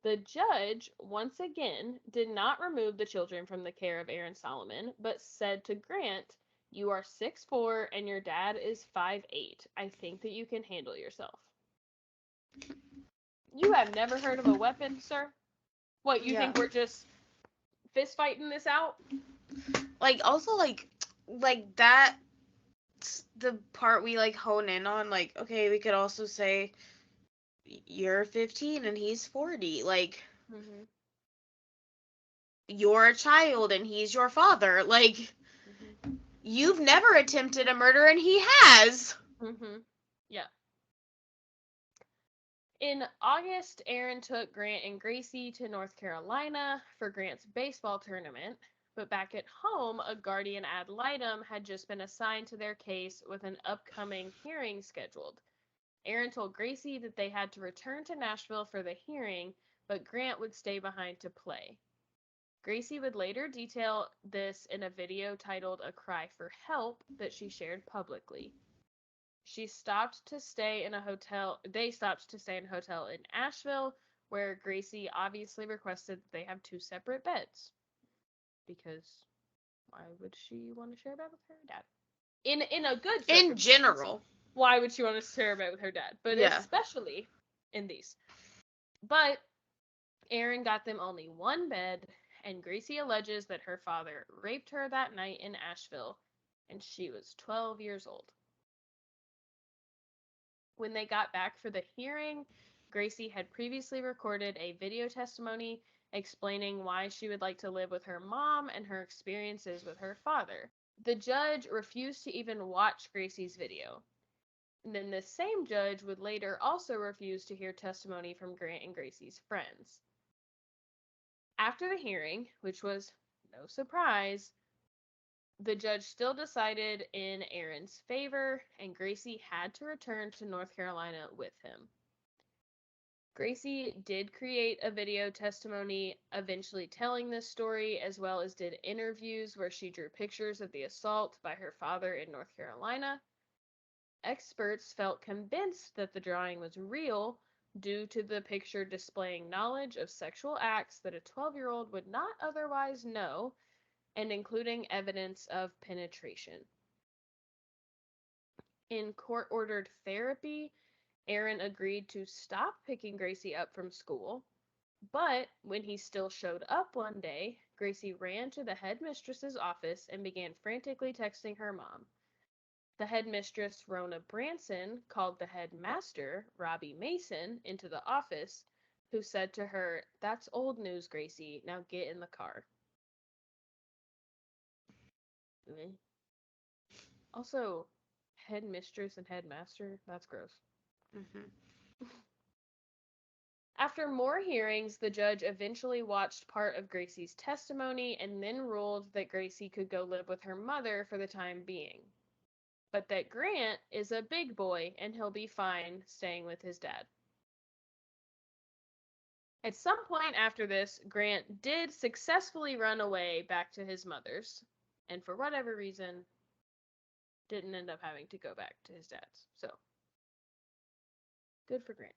The judge, once again, did not remove the children from the care of Aaron Solomon, but said to Grant, "You are 6'4" and your dad is 5'8". I think that you can handle yourself." You have never heard of a weapon, sir? What, you think we're just fist fighting this out? Like, also, like that's the part we, like, hone in on. Like, okay, we could also say you're 15 and he's 40. Like, you're a child and he's your father. Like, you've never attempted a murder and he has. Yeah. In August, Aaron took Grant and Gracie to North Carolina for Grant's baseball tournament, but back at home, a guardian ad litem had just been assigned to their case with an upcoming hearing scheduled. Aaron told Gracie that they had to return to Nashville for the hearing, but Grant would stay behind to play. Gracie would later detail this in a video titled "A Cry for Help" that she shared publicly. They stopped to stay in a hotel in Asheville, where Gracie obviously requested that they have 2 separate beds. Because why would she want to share a bed with her dad? In a good circumstance. In general. Why would she want to share a bed with her dad? But especially in these. But Aaron got them only 1 bed, and Gracie alleges that her father raped her that night in Asheville, and she was 12 years old. When they got back for the hearing, Gracie had previously recorded a video testimony explaining why she would like to live with her mom and her experiences with her father. The judge refused to even watch Gracie's video. And then the same judge would later also refuse to hear testimony from Grant and Gracie's friends. After the hearing, which was no surprise, the judge still decided in Aaron's favor, and Gracie had to return to North Carolina with him. Gracie did create a video testimony eventually telling this story, as well as did interviews where she drew pictures of the assault by her father in North Carolina. Experts felt convinced that the drawing was real due to the picture displaying knowledge of sexual acts that a 12-year-old would not otherwise know, and including evidence of penetration. In court-ordered therapy, Aaron agreed to stop picking Gracie up from school, but when he still showed up one day, Gracie ran to the headmistress's office and began frantically texting her mom. The headmistress, Rona Branson, called the headmaster, Robbie Mason, into the office, who said to her, "That's old news, Gracie. Now get in the car." Also, headmistress and headmaster, that's gross. After more hearings, the judge eventually watched part of Gracie's testimony and then ruled that Gracie could go live with her mother for the time being, but that Grant is a big boy and he'll be fine staying with his dad. At some point after this, Grant did successfully run away back to his mother's, and for whatever reason, didn't end up having to go back to his dad's. So, good for Grant.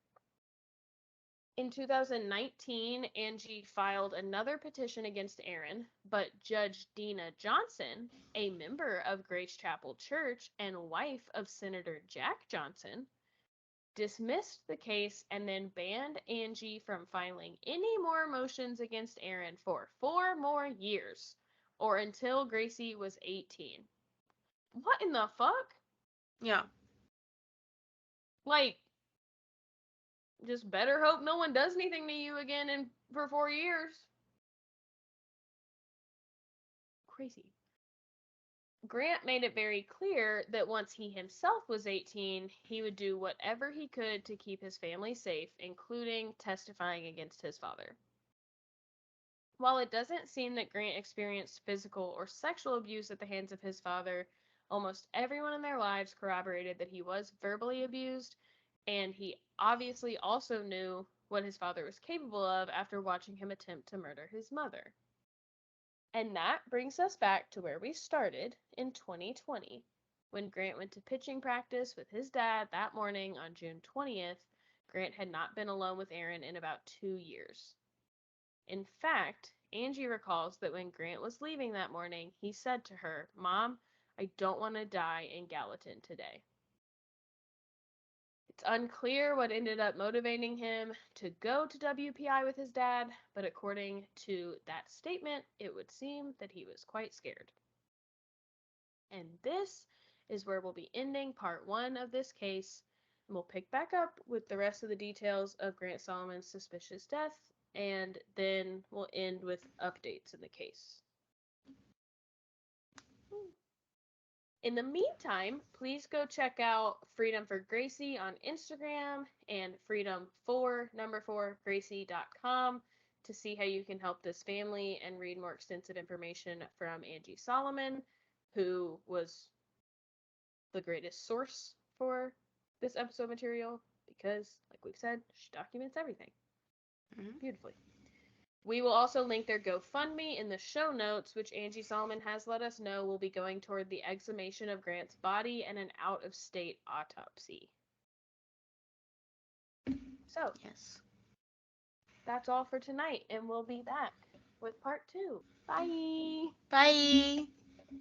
In 2019, Angie filed another petition against Aaron, but Judge Dina Johnson, a member of Grace Chapel Church and wife of Senator Jack Johnson, dismissed the case and then banned Angie from filing any more motions against Aaron for 4 more years, or until Gracie was 18. What in the fuck? Yeah. Like, just better hope no one does anything to you again for 4 years. Crazy. Grant made it very clear that once he himself was 18, he would do whatever he could to keep his family safe, including testifying against his father. While it doesn't seem that Grant experienced physical or sexual abuse at the hands of his father, almost everyone in their lives corroborated that he was verbally abused, and he obviously also knew what his father was capable of after watching him attempt to murder his mother. And that brings us back to where we started in 2020, when Grant went to pitching practice with his dad that morning on June 20th. Grant had not been alone with Aaron in about 2 years. In fact, Angie recalls that when Grant was leaving that morning, he said to her, "Mom, I don't want to die in Gallatin today." It's unclear what ended up motivating him to go to WPI with his dad, but according to that statement, it would seem that he was quite scared. And this is where we'll be ending part 1 of this case, and we'll pick back up with the rest of the details of Grant Solomon's suspicious death, and then we'll end with updates in the case. In the meantime, please go check out Freedom for Gracie on Instagram and freedom4gracie.com to see how you can help this family and read more extensive information from Angie Solomon, who was the greatest source for this episode material because, like we've said, she documents everything beautifully. We will also link their GoFundMe in the show notes, which Angie Solomon has let us know will be going toward the exhumation of Grant's body and an out-of-state autopsy. So, yes, that's all for tonight, and we'll be back with part 2. Bye! Bye!